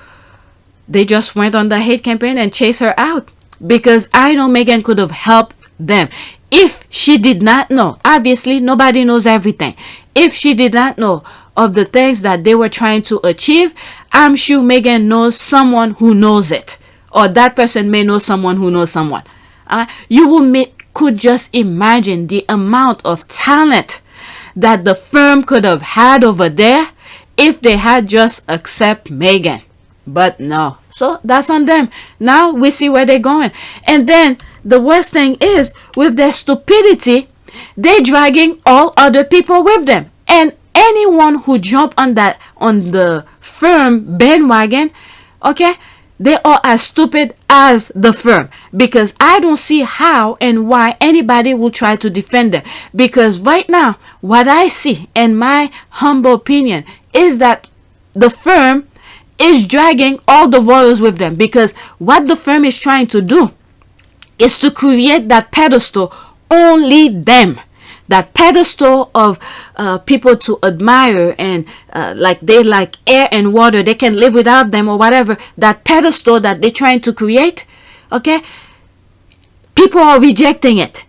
Speaker 6: they just went on the hate campaign and chased her out, because I know Meghan could have helped them if she did not know. Obviously, nobody knows everything. If she did not know of the things that they were trying to achieve, I'm sure Meghan knows someone who knows it, or that person may know someone who knows someone. Could just imagine the amount of talent that the firm could have had over there if they had just accept Meghan. But no. So that's on them. Now we see where they're going. And then the worst thing is, with their stupidity, they're dragging all other people with them. And anyone who jump on the firm bandwagon, okay, they are as stupid as the firm, because I don't see how and why anybody will try to defend them. Because right now, what I see, in my humble opinion, is that the firm is dragging all the royals with them, because what the firm is trying to do is to create that pedestal, only them. That pedestal of people to admire, and like they like air and water, they can live without them or whatever. That pedestal that they're trying to create, okay, people are rejecting it.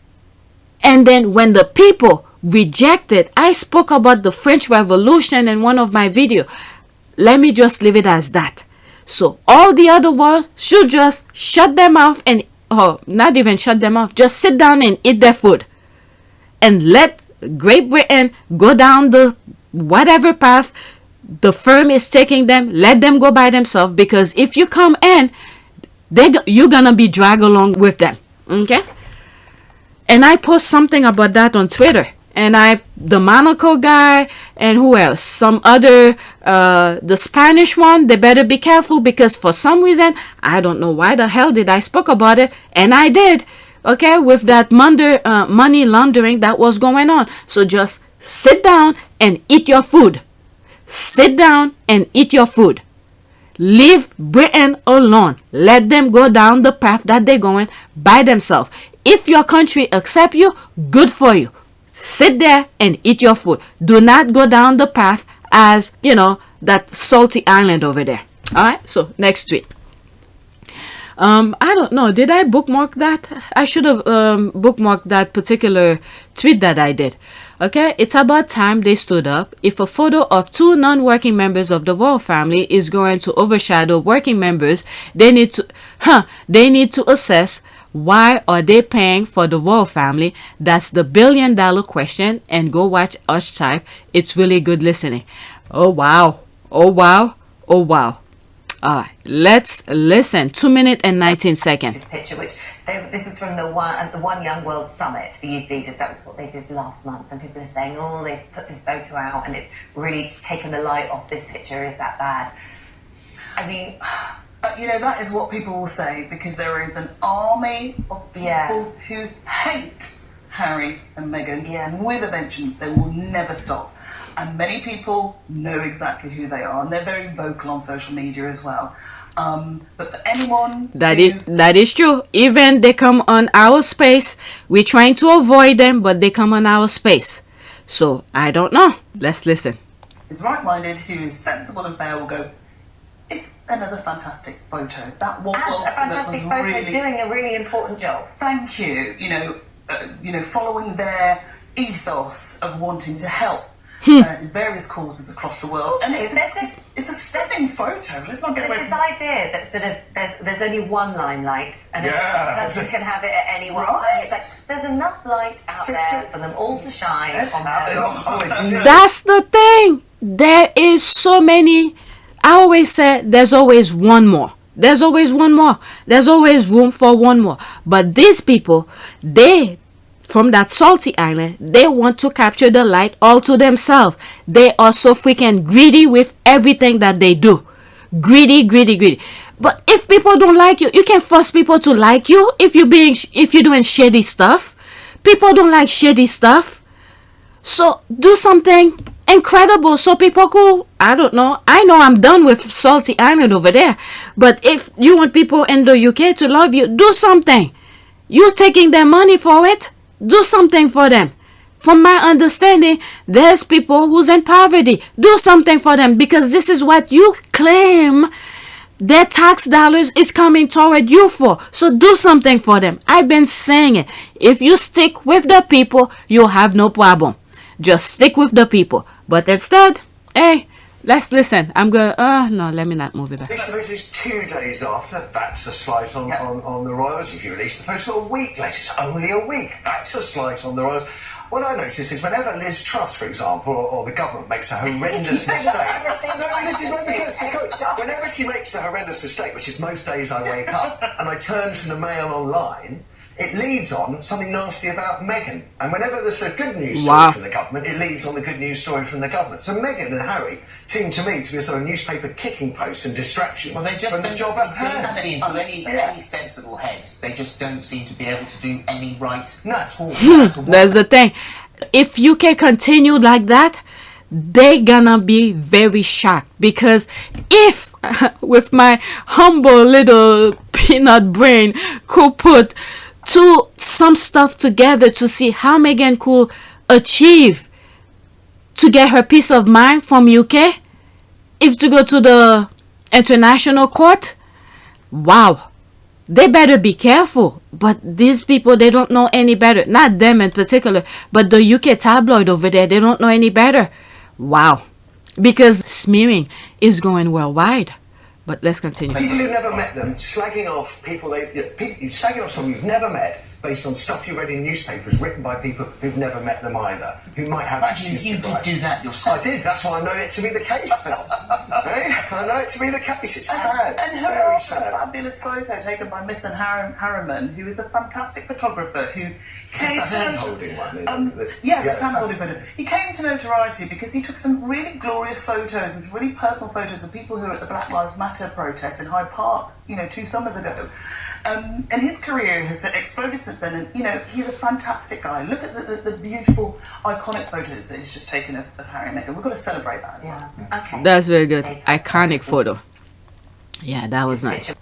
Speaker 6: And then when the people reject it, I spoke about the French Revolution in one of my videos. Let me just leave it as that. So all the other world should just shut their mouth, and not even shut their mouth, just sit down and eat their food. And let Great Britain go down the whatever path the firm is taking them. Let them go by themselves, because if you come in, you're gonna be dragged along with them. Okay? And I post something about that on Twitter. And the Monaco guy, and who else? Some other, the Spanish one, they better be careful, because for some reason, I don't know why the hell did I spoke about it, and I did. Okay, with that money laundering that was going on. So just sit down and eat your food. sit down and eat your food. Leave Britain alone. Let them go down the path that they're going by themselves. If your country accept you, good for you. Sit there and eat your food. Do not go down the path as, you know, that salty island over there. All right, so next tweet. I don't know, did I bookmark that? I should have bookmarked that particular tweet that I did. Okay, it's about time they stood up. If a photo of two non-working members of the royal family is going to overshadow working members, they need to assess, why are they paying for the royal family? That's the billion-dollar question. And go watch Us Type. It's really good listening. Oh wow, oh wow, oh wow. All right, let's listen. 2 minutes and 19 seconds.
Speaker 15: This picture, which this is from the One Young World Summit for youth leaders. That was what they did last month, and people are saying, "Oh, they put this photo out, and it's really taken the light off this picture. Is that bad?" I mean,
Speaker 16: you know, that is what people will say, because there is an army of people who hate Harry and Meghan with a vengeance. They will never stop. And many people know exactly who they are, and they're very vocal on social media as well. But for anyone
Speaker 6: that is true. Even they come on our space, we're trying to avoid them, but they come on our space. So I don't know. Let's listen.
Speaker 16: Is right-minded, who is sensible and fair, will go, it's another fantastic photo. That one
Speaker 15: a fantastic photo,
Speaker 16: really,
Speaker 15: doing a really important job.
Speaker 16: Thank you. You know, following their ethos of wanting to help. Various causes across the world.
Speaker 15: Also,
Speaker 16: and it's a stunning photo. Let's not get away
Speaker 15: this
Speaker 16: from
Speaker 15: idea that sort of there's only one limelight, and a person can have it at any one time. It's like there's enough light out there for them all to shine on their.
Speaker 6: That's the thing. There is so many. I always say there's always one more. There's always one more. There's always room for one more. But these people, from that salty island, they want to capture the light all to themselves. They are so freaking greedy with everything that they do. Greedy, greedy, greedy. But if people don't like you, you can force people to like you if you're doing shady stuff. People don't like shady stuff. So do something incredible so people could, I don't know. I know I'm done with salty island over there. But if you want people in the UK to love you, do something. You're taking their money for it. Do something for them. From my understanding, there's people who's in poverty. Do something for them, because this is what you claim their tax dollars is coming toward you for. So do something for them. I've been saying it. If you stick with the people, you'll have no problem. Just stick with the people. But instead, hey, let's listen. I'm going to, no, let me not move it back.
Speaker 17: Release the photos 2 days after. That's a slight on the royals. If you release the photo a week later, it's only a week. That's a slight on the royals. What I notice is whenever Liz Truss, for example, or the government makes a horrendous mistake. Because whenever she makes a horrendous mistake, which is most days I wake up and I turn to the Mail online, it leads on something nasty about Meghan. And whenever there's a good news story from the government, it leads on the good news story from the government. So Meghan and Harry seem to me to be a sort of newspaper kicking post and distraction from the job at hand.
Speaker 18: Seem to any sensible heads, they just don't seem to be able to do any right at all.
Speaker 6: That's the thing. If you can continue like that, they're gonna be very shocked. Because if, with my humble little peanut brain, could put some stuff together to see how Meghan could achieve to get her peace of mind from UK, if to go to the international court, wow, they better be careful. But these people, they don't know any better. Not them in particular, but the UK tabloid over there, they don't know any better. Wow. Because smearing is going worldwide. But let's continue.
Speaker 17: People who've never met them, slagging off slagging off someone you've never met based on stuff you read in newspapers written by people who've never met them either, who might have access to
Speaker 18: you did do that yourself.
Speaker 17: I did. That's why I know it to be the case, Phil. I know it to be the case. It's sad.
Speaker 16: And
Speaker 17: very sad.
Speaker 16: A fabulous photo taken by Miss Harriman, who is a fantastic photographer who came
Speaker 17: the hand-holding one.
Speaker 16: This hand-holding photo. He came to notoriety because he took some really glorious photos and some really personal photos of people who were at the Black Lives Matter protest in Hyde Park, 2 summers ago. And his career has exploded since then. And, you know, he's a fantastic guy. Look at the beautiful, iconic photos that he's just taken of Harry and Meghan. We've got to celebrate that as well.
Speaker 15: Okay.
Speaker 6: That's very good. Iconic photo. Yeah, that was nice.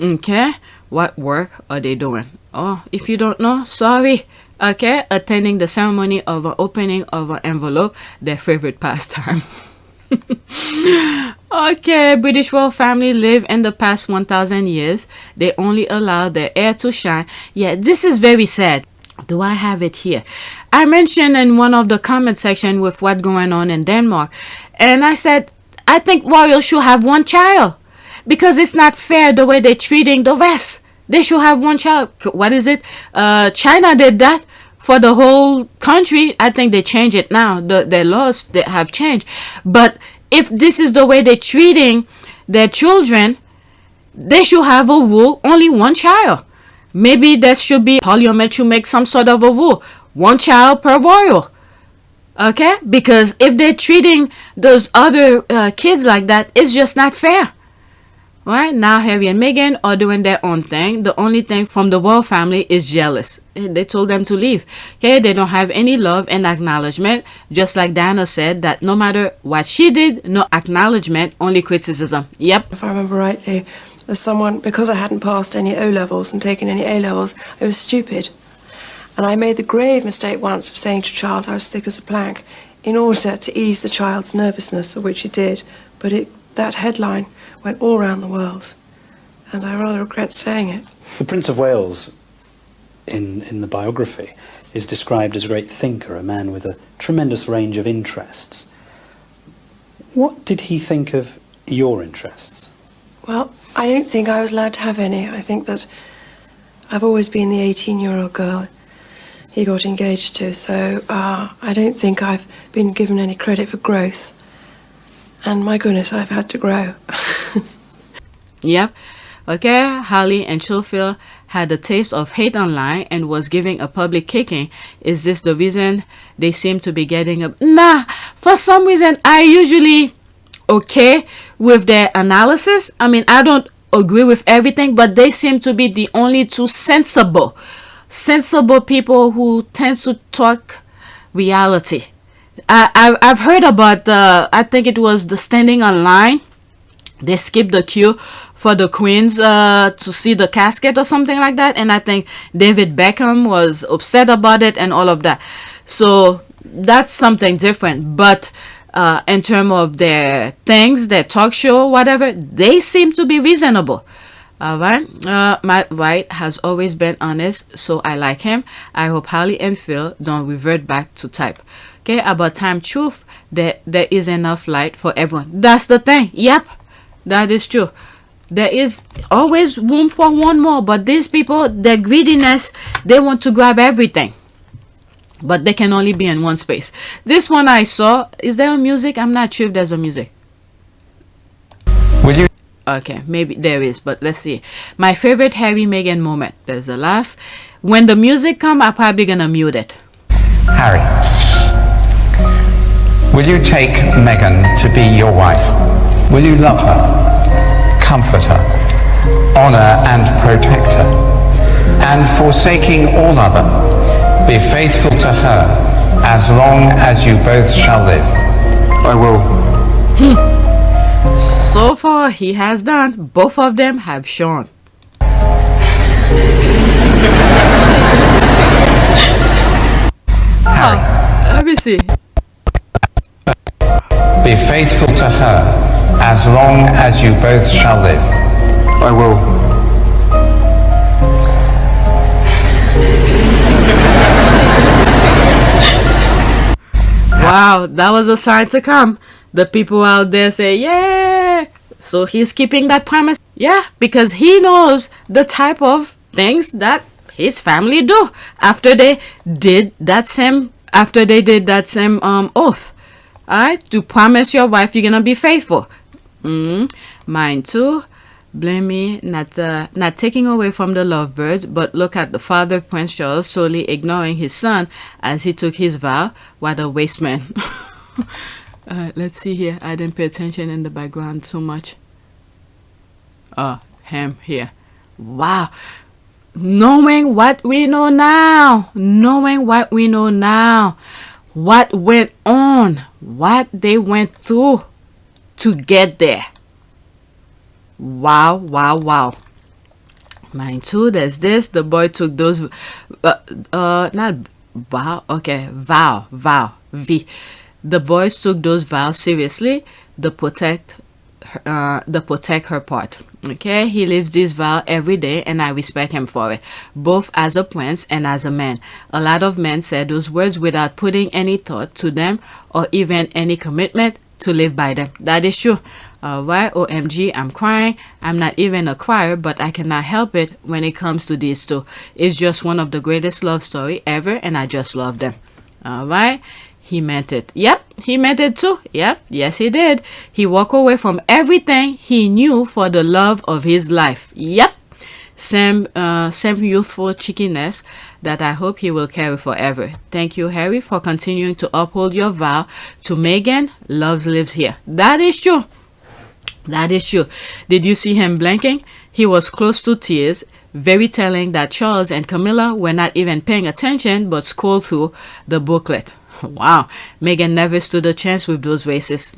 Speaker 6: Okay, what work are they doing? Oh, if you don't know, sorry. Okay, attending the ceremony of an opening of an envelope, their favorite pastime. Okay, British royal family live in the past 1,000 years. They only allow their heir to shine. Yeah, this is very sad. Do I have it here? I mentioned in one of the comment section with what's going on in Denmark, and I said, I think royals should have one child because it's not fair the way they're treating the rest. They should have one child. What is it? China did that for the whole country. I think they changed it now. Their laws they have changed. But if this is the way they're treating their children, they should have a rule, only one child. Maybe there should be parliament should make some sort of a rule. One child per royal. Okay? Because if they're treating those other kids like that, it's just not fair. Right? Now Harry and Meghan are doing their own thing. The only thing from the royal family is jealous. They told them to leave. Okay? They don't have any love and acknowledgement. Just like Diana said, that no matter what she did, no acknowledgement, only criticism. Yep.
Speaker 19: If I remember rightly, there's someone, because I hadn't passed any O-levels and taken any A-levels, I was stupid. And I made the grave mistake once of saying to a child I was thick as a plank in order to ease the child's nervousness, of which it did. But that headline went all around the world, and I rather regret saying it.
Speaker 20: The Prince of Wales, in the biography, is described as a great thinker, a man with a tremendous range of interests. What did he think of your interests?
Speaker 19: Well, I don't think I was allowed to have any. I think that I've always been the 18-year-old girl he got engaged to, so I don't think I've been given any credit for growth. And my goodness, I've had to grow.
Speaker 6: Yep. Okay, Holly and Chilfield had a taste of hate online and was giving a public kicking. Is this the reason they seem to be getting a... Nah, for some reason, I usually okay with their analysis. I mean, I don't agree with everything, but they seem to be the only two sensible people who tend to talk reality. I've heard about I think it was the standing online. They skipped the queue for the Queens to see the casket or something like that. And I think David Beckham was upset about it and all of that. So that's something different. But in terms of their things, their talk show, whatever, they seem to be reasonable. Alright, Matt White has always been honest, so I like him. I hope Holly and Phil don't revert back to type. Okay, about time truth, there is enough light for everyone. That's the thing. Yep, that is true. There is always room for one more, but these people, their greediness, they want to grab everything. But they can only be in one space. This one I saw, is there a music? I'm not sure if there's a music.
Speaker 20: Will you?
Speaker 6: Okay, maybe there is, but let's see. My favorite Harry Meghan moment. There's a laugh. When the music come, I'm probably gonna mute it.
Speaker 21: Harry, will you take Meghan to be your wife? Will you love her, comfort her, honor and protect her, and forsaking all other, be faithful to her as long as you both shall live?
Speaker 20: I will.
Speaker 6: So far, he has done. Both of them have shown.
Speaker 21: Harry,
Speaker 6: let me see.
Speaker 21: Be faithful to her as long as you both shall live.
Speaker 20: I will.
Speaker 6: Wow, that was a sign to come. The people out there say, yeah. So he's keeping that promise. Yeah, because he knows the type of things that his family do after they did that same oath. Alright, to promise your wife you're gonna be faithful. Mine too. Blame me, not taking away from the lovebirds, but look at the father, Prince Charles, solely ignoring his son as he took his vow. What a waste man. Let's see here. I didn't pay attention in the background so much. Him here. Wow. Knowing what we know now, what went on, what they went through to get there. Wow, wow, wow. Mine too, there's this. The boy took those, not vow, okay, vow, V. The boys took those vows seriously, the protect her part. Okay, he lives this vow every day, and I respect him for it, both as a prince and as a man. A lot of men say those words without putting any thought to them or even any commitment to live by them. That is true. Why? OMG, I'm crying. I'm not even a crier, but I cannot help it when it comes to these two. It's just one of the greatest love story ever, and I just love them. Alright? He meant it. Yep, he meant it too. Yep, yes he did. He walked away from everything he knew for the love of his life. Yep. Same youthful cheekiness that I hope he will carry forever. Thank you, Harry, for continuing to uphold your vow to Meghan. Love lives here. That is true. That is true. Did you see him blinking? He was close to tears. Very telling that Charles and Camilla were not even paying attention but scrolled through the booklet. Wow, Meghan never stood a chance with those races.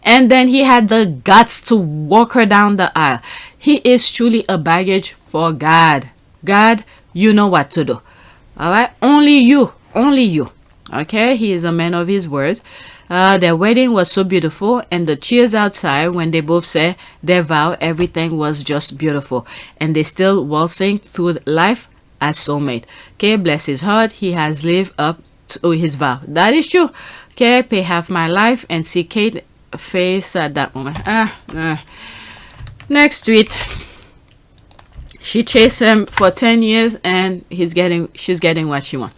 Speaker 6: And then he had the guts to walk her down the aisle. He is truly a baggage for God. God, you know what to do. Alright? Only you. Okay? He is a man of his word. Their wedding was so beautiful, and the cheers outside when they both said their vow, everything was just beautiful. And they still waltzing through life as soulmate. Okay? Bless his heart. He has lived up to his vow. That is true. Okay, pay half my life and see Kate face at that moment. Next tweet. She chased him for 10 years and she's getting what she wants,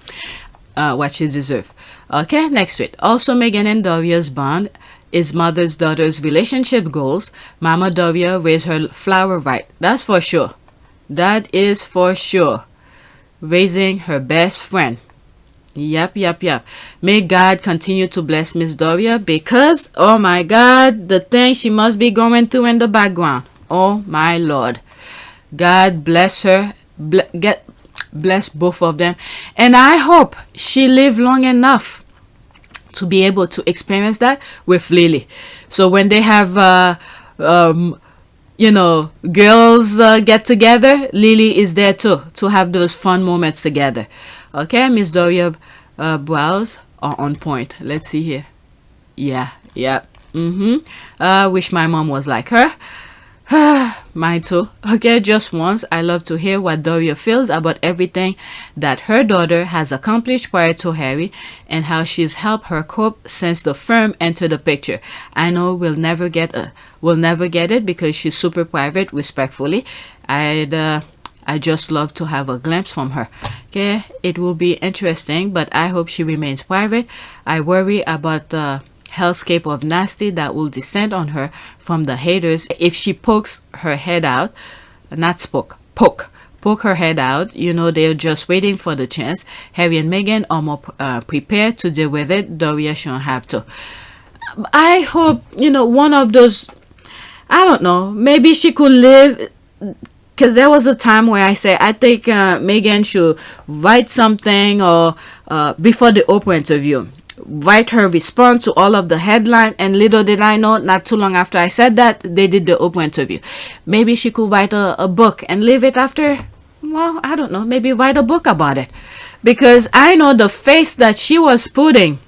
Speaker 6: what she deserves. Okay, next tweet. Also, Meghan and Doria's bond is mother's daughter's relationship goals. Mama Doria raised her flower right. That's for sure. That is for sure. Raising her best friend. Yep. May God continue to bless Miss Doria because, oh my God, the thing she must be going through in the background. Oh my Lord. God bless her. Bless both of them. And I hope she live long enough to be able to experience that with Lily. So when they have, girls get together, Lily is there too, to have those fun moments together. Okay, Miss Doria brows are on point. Let's see here. Yeah. Wish my mom was like her. Mine too. Okay, just once. I love to hear what Doria feels about everything that her daughter has accomplished prior to Harry and how she's helped her cope since the firm entered the picture. I know we'll never get it because she's super private, respectfully. I just love to have a glimpse from her. Okay, it will be interesting, but I hope she remains private. I worry about the hellscape of nasty that will descend on her from the haters if she pokes her head out. Poke her head out. They're just waiting for the chance. Harry and Meghan are more prepared to deal with it. Doria shouldn't have to. I hope, one of those, I don't know, maybe she could live. Because there was a time where I said, I think Meghan should write something or before the Oprah interview, write her response to all of the headline. And little did I know, not too long after I said that, they did the Oprah interview. Maybe she could write a book and leave it after. Well, I don't know. Maybe write a book about it. Because I know the face that she was putting,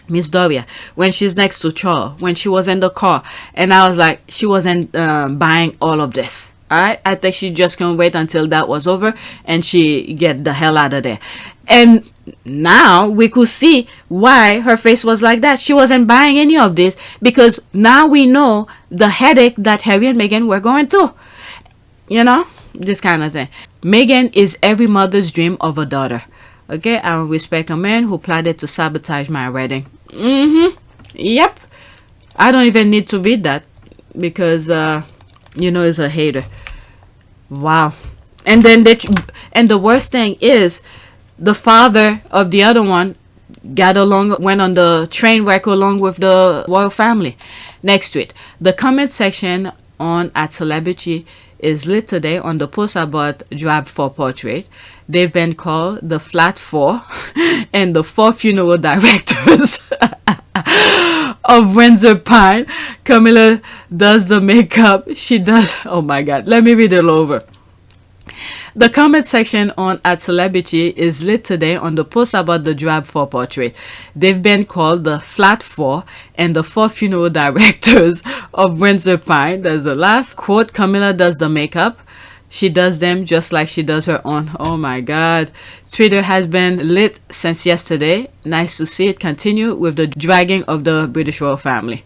Speaker 6: Miss Doria, when she's next to Charles, when she was in the car. And I was like, she wasn't buying all of this. Alright, I think she just can't wait until that was over and she get the hell out of there. And now we could see why her face was like that. She wasn't buying any of this because now we know the headache that Harry and Meghan were going through. This kind of thing. Meghan is every mother's dream of a daughter. Okay, I will respect a man who plotted to sabotage my wedding. Yep. I don't even need to read that because is a hater. Wow. And then the worst thing is the father of the other one went on the train wreck along with the royal family. Next tweet. The comment section on @celebrity is lit today on the post about Drab Four portrait. They've been called the Flat Four and the Four funeral directors of Windsor Pine. Camilla does the makeup. She does. Oh my God. Let me read it over. The comment section on @celebrity is lit today on the post about the Drab Four portrait. They've been called the Flat Four and the Four funeral directors of Windsor Pine. There's a laugh. Quote, Camilla does the makeup. She does them just like she does her own. Oh my God. Twitter has been lit since yesterday. Nice to see it continue with the dragging of the British royal family.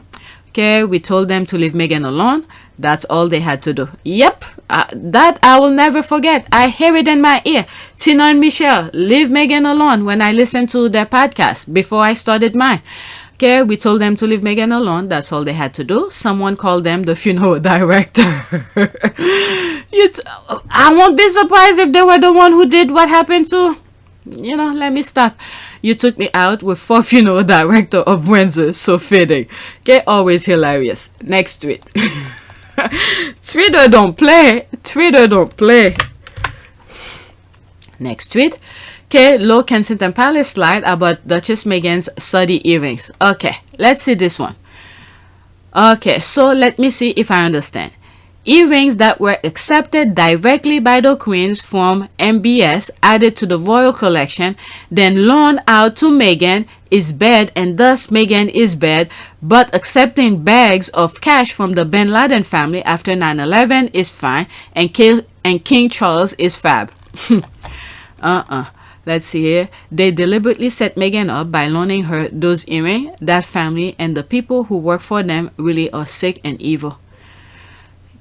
Speaker 6: Okay, we told them to leave Meghan alone. That's all they had to do. Yep, that I will never forget. I hear it in my ear. Tina and Michelle, leave Meghan alone when I listened to their podcast before I started mine. Okay, we told them to leave Meghan alone. That's all they had to do. Someone called them the funeral director. I won't be surprised if they were the one who did what happened to... let me stop. You took me out with Four funeral director of Windsor. So fitting. Okay, always hilarious. Next tweet. Twitter don't play. Twitter don't play. Next tweet. Okay, low Kensington Palace slide about Duchess Meghan's Saudi earrings. Okay, let's see this one. Okay, so let me see if I understand. Earrings that were accepted directly by the queens from MBS, added to the royal collection, then loaned out to Meghan is bad, and thus Meghan is bad, but accepting bags of cash from the Bin Laden family after 9/11 is fine, and King Charles is fab. Let's see here. They deliberately set Meghan up by loaning her those earrings. That family and the people who work for them really are sick and evil.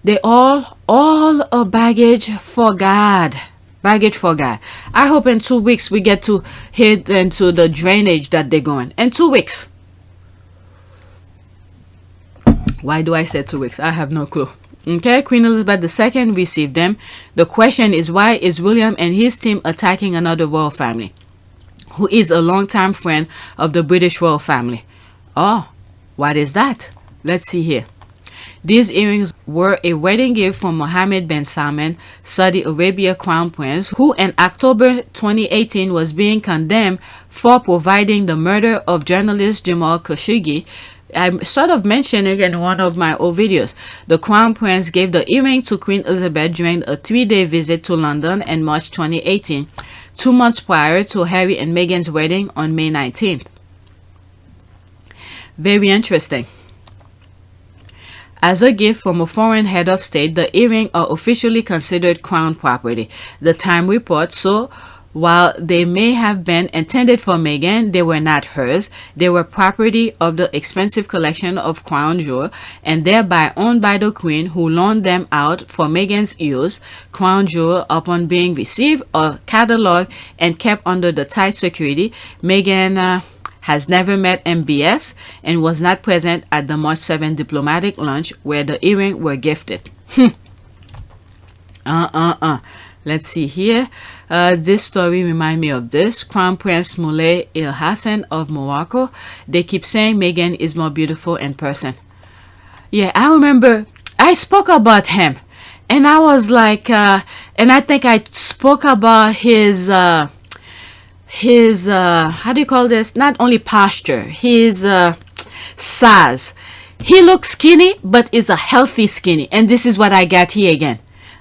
Speaker 6: They all are baggage for God. Baggage for God. I hope in 2 weeks we get to hit into the drainage that they're going. In 2 weeks. Why do I say 2 weeks? I have no clue. Okay, Queen Elizabeth II received them. The question is, why is William and his team attacking another royal family who is a longtime friend of the British royal family? Oh, what is that? Let's see here. These earrings were a wedding gift from Mohammed bin Salman, Saudi Arabia Crown Prince, who in October 2018 was being condemned for providing the murder of journalist Jamal Khashoggi. I sort of mentioned it in one of my old videos. The Crown Prince gave the earring to Queen Elizabeth during a 3-day visit to London in March 2018, 2 months prior to Harry and Meghan's wedding on May 19th. Very interesting. As a gift from a foreign head of state, the earrings are officially considered crown property. The Time reports, so while they may have been intended for Meghan, they were not hers. They were property of the expensive collection of crown jewels and thereby owned by the Queen, who loaned them out for Meghan's use. Crown jewels, upon being received, are catalogued and kept under the tight security. Meghan has never met MBS and was not present at the March 7 diplomatic lunch where the earrings were gifted. Let's see here. This story reminds me of this. Crown Prince Moulay El Hassan of Morocco. They keep saying Meghan is more beautiful in person. Yeah, I remember I spoke about him. And I was like, and I think I spoke about his how do you call this, not only posture, his size. He looks skinny but is a healthy skinny, and this is what I got here again,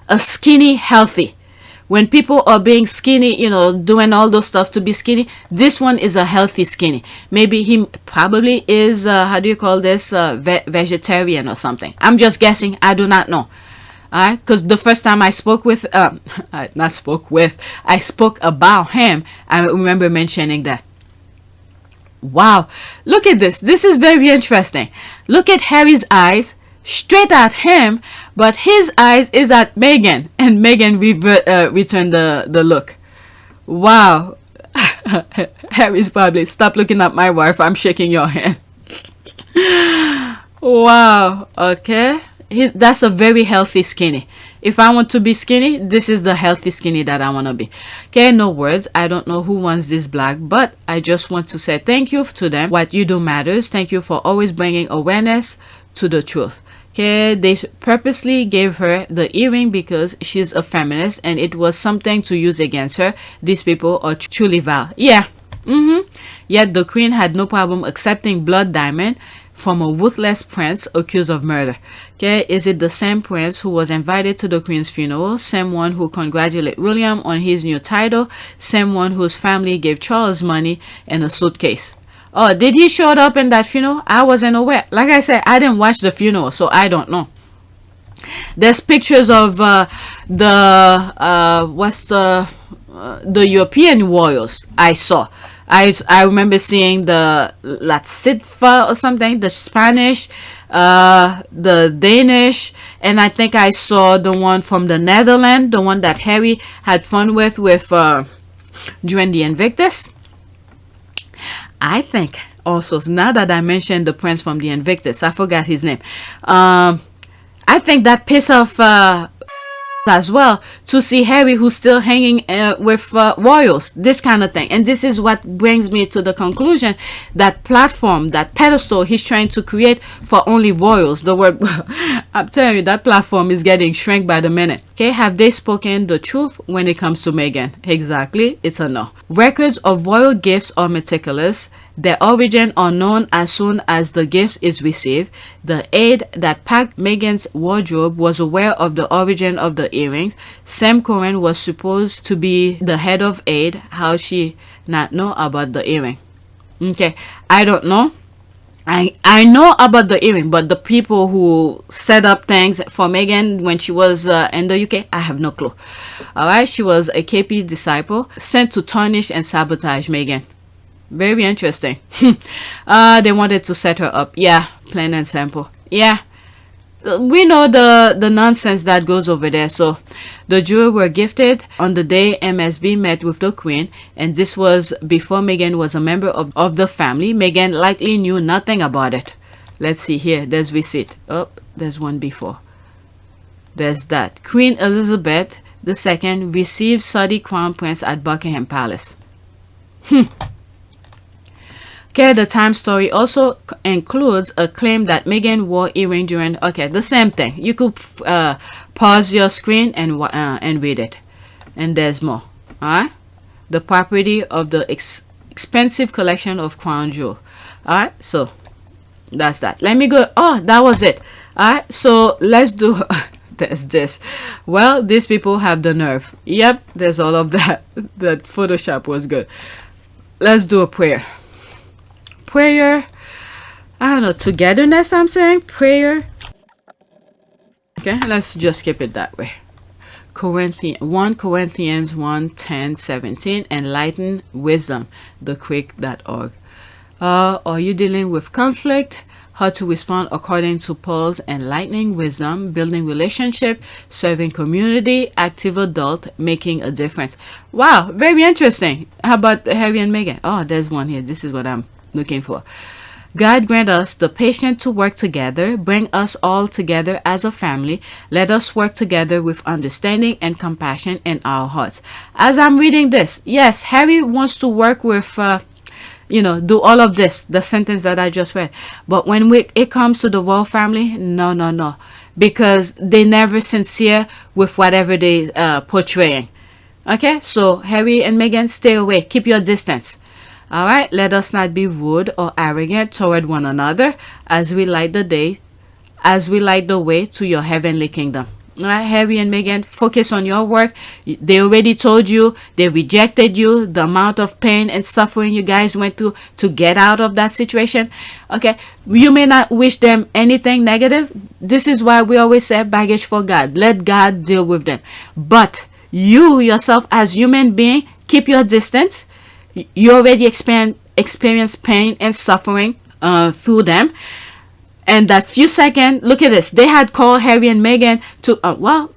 Speaker 6: a skinny healthy. When people are being skinny, doing all those stuff to be skinny, this one is a healthy skinny. Maybe he probably is how do you call this, vegetarian or something. I'm just guessing. I do not know. Because the first time I spoke with, I spoke about him, I remember mentioning that. Wow, look at this. This is very interesting. Look at Harry's eyes, straight at him, but his eyes is at Meghan, and Meghan returned the look. Wow. Harry's probably, stop looking at my wife, I'm shaking your hand. Wow, okay. That's a very healthy skinny. If I want to be skinny, this is the healthy skinny that I want to be. Okay, no words. I don't know who wants this black, but I just want to say thank you to them. What you do matters. Thank you for always bringing awareness to the truth. Okay, they purposely gave her the earring because she's a feminist and it was something to use against her. These people are truly vile. Yeah. Yet the queen had no problem accepting blood diamond from a ruthless prince accused of murder. Okay, is it the same prince who was invited to the queen's funeral? Same one who congratulated William on his new title? Same one whose family gave Charles money and a suitcase? Oh, did he show up in that funeral? I wasn't aware. Like I said, I didn't watch the funeral, so I don't know. There's pictures of the European royals I saw. I remember seeing the Latsitfa or something, the Spanish, the Danish, and I think I saw the one from the Netherlands, the one that Harry had fun with during the Invictus. I think also, now that I mentioned the prince from the Invictus, I forgot his name. I think that pissed off as well to see Harry, who's still hanging with royals, this kind of thing. And this is what brings me to the conclusion that platform, that pedestal he's trying to create for only royals, the word I'm telling you, that platform is getting shrunk by the minute. Okay, have they spoken the truth when it comes to Meghan? Exactly, it's a no. Records of royal gifts are meticulous. Their origin are known as soon as the gift is received. The aide that packed Meghan's wardrobe was aware of the origin of the earrings. Sam Cohen was supposed to be the head of aide. How she not know about the earring? Okay, I don't know. I know about the earring, but the people who set up things for Meghan when she was in the UK, I have no clue. Alright, she was a KP disciple sent to tarnish and sabotage Meghan. Very interesting. They wanted to set her up. Yeah, plain and simple. Yeah, we know the nonsense that goes over there. So the jewelry were gifted on the day MSB met with the queen, and this was before Meghan was a member of the family. Meghan likely knew nothing about it. Let's see here. There's receipt. Oh, there's one before. There's that. Queen Elizabeth II received Saudi crown prince at Buckingham Palace. Okay, the Time story also includes a claim that Meghan wore earring during. Okay, the same thing. You could pause your screen and read it, and there's more. Alright, the property of the expensive collection of crown jewel. Alright, so that's that. Let me go. Oh, that was it. Alright, so let's do. There's this. Well, these people have the nerve. Yep, there's all of that. That Photoshop was good. Let's do a prayer. Prayer, I don't know, togetherness, I'm saying, prayer. Okay, let's just keep it that way. 1 Corinthians 1, 10, 17, enlighten wisdom, thequick.org. Are you dealing with conflict? How to respond according to Paul's enlightening wisdom, building relationship, serving community, active adult, making a difference. Wow, very interesting. How about Harry and Meghan? Oh, there's one here. This is what I'm looking for. God grant us the patience to work together, bring us all together as a family. Let us work together with understanding and compassion in our hearts. As I'm reading this, yes, Harry wants to work with, do all of this, the sentence that I just read. But when it comes to the royal family, no. Because they never sincere with whatever they portraying. Okay, so Harry and Meghan, stay away. Keep your distance. Alright, let us not be rude or arrogant toward one another as we light the way to your heavenly kingdom. Alright, Harry and Meghan, focus on your work. They already told you, they rejected you, the amount of pain and suffering you guys went through to get out of that situation. Okay, you may not wish them anything negative. This is why we always say baggage for God. Let God deal with them. But you yourself as human being, keep your distance. You already experience pain and suffering through them. And that few seconds, look at this. They had called Harry and Meghan to,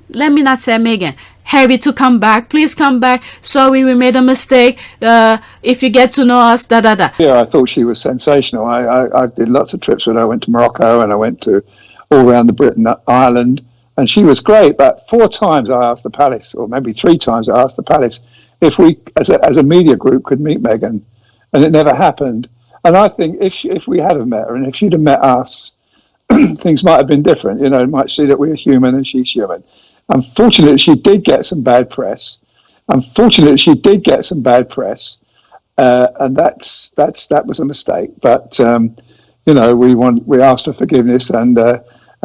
Speaker 6: let me not say Meghan. Harry to come back. Please come back. Sorry, we made a mistake. If you get to know us,
Speaker 1: Yeah, I thought she was sensational. I did lots of trips with her. I went to Morocco and I went to all around the Britain, Ireland. And she was great. But 4 times I asked the palace, or maybe 3 times I asked the palace, if we, as a media group, could meet Meghan, and it never happened. And I think if we had have met her, and if she'd have met us, things might have been different. You know, might see that we're human and she's human. Unfortunately, she did get some bad press. And that was a mistake. But you know, we asked for forgiveness and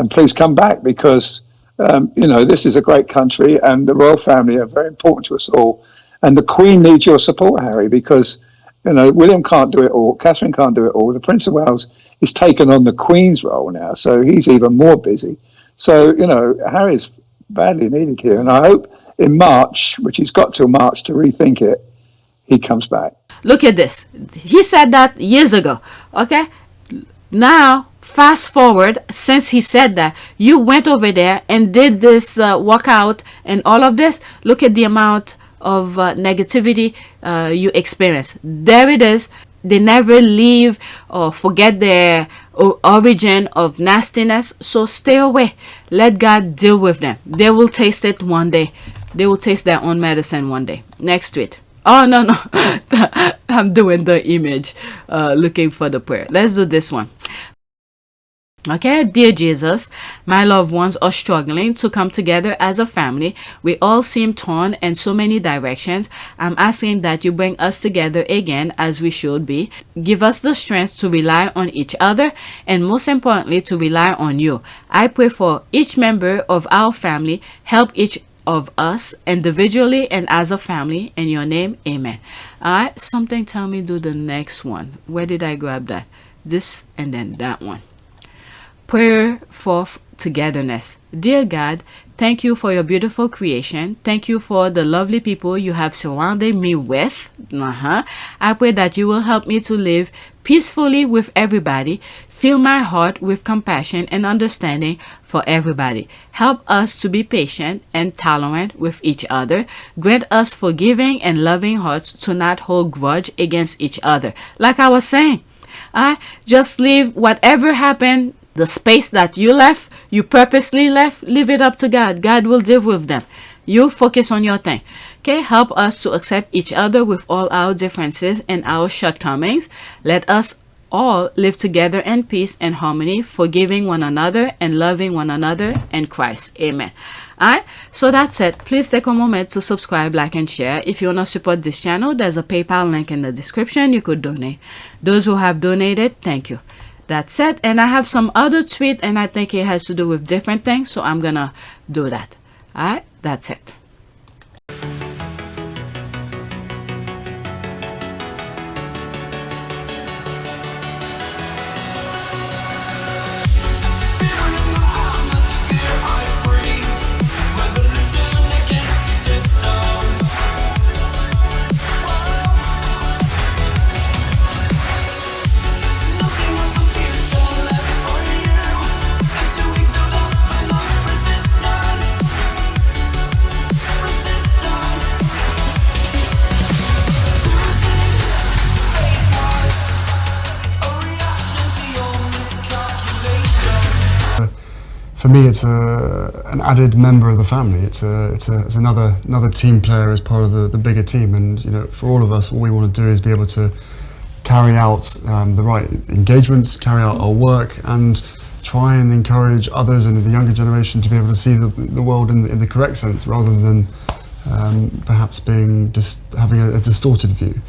Speaker 1: please come back because you know, this is a great country and the royal family are very important to us all. And the Queen needs your support, Harry, because you know William can't do it all, Catherine can't do it all. The Prince of Wales is taken on the Queen's role now, so he's even more busy. So you know, Harry's badly needed here, and I hope in March, which he's got till March to rethink it, he comes back.
Speaker 6: Look at this. He said that years ago. Okay, now fast forward since he said that, you went over there and did this walkout and all of this. Look at the amount of negativity you experience. There it is. They never leave or forget their origin of nastiness. So stay away. Let God deal with them. They will taste it one day. They will taste their own medicine one day. Next tweet. Oh, no. I'm doing the image, looking for the prayer. Let's do this one. Okay, dear Jesus, my loved ones are struggling to come together as a family. We all seem torn in so many directions. I'm asking that you bring us together again as we should be. Give us the strength to rely on each other and most importantly to rely on you. I pray for each member of our family. Help each of us individually and as a family. In your name, amen. Alright, something tell me do the next one. Where did I grab that? This and then that one. Prayer for togetherness. Dear God, thank you for your beautiful creation. Thank you for the lovely people you have surrounded me with. I pray that you will help me to live peacefully with everybody. Fill my heart with compassion and understanding for everybody. Help us to be patient and tolerant with each other. Grant us forgiving and loving hearts to not hold grudge against each other. Like I was saying, just leave whatever happened. The space that you left, you purposely left, leave it up to God. God will deal with them. You focus on your thing. Okay, help us to accept each other with all our differences and our shortcomings. Let us all live together in peace and harmony, forgiving one another and loving one another in Christ. Amen. Alright, so that's it. Please take a moment to subscribe, like, and share. If you want to support this channel, there's a PayPal link in the description. You could donate. Those who have donated, thank you. That's it. And I have some other tweet and I think it has to do with different things, so I'm gonna do that. Alright, that's it.
Speaker 4: For me, it's an added member of the family. It's another team player as part of the bigger team. And you know, for all of us, all we want to do is be able to carry out the right engagements, carry out our work, and try and encourage others and the younger generation to be able to see the world in the correct sense, rather than perhaps having a distorted view.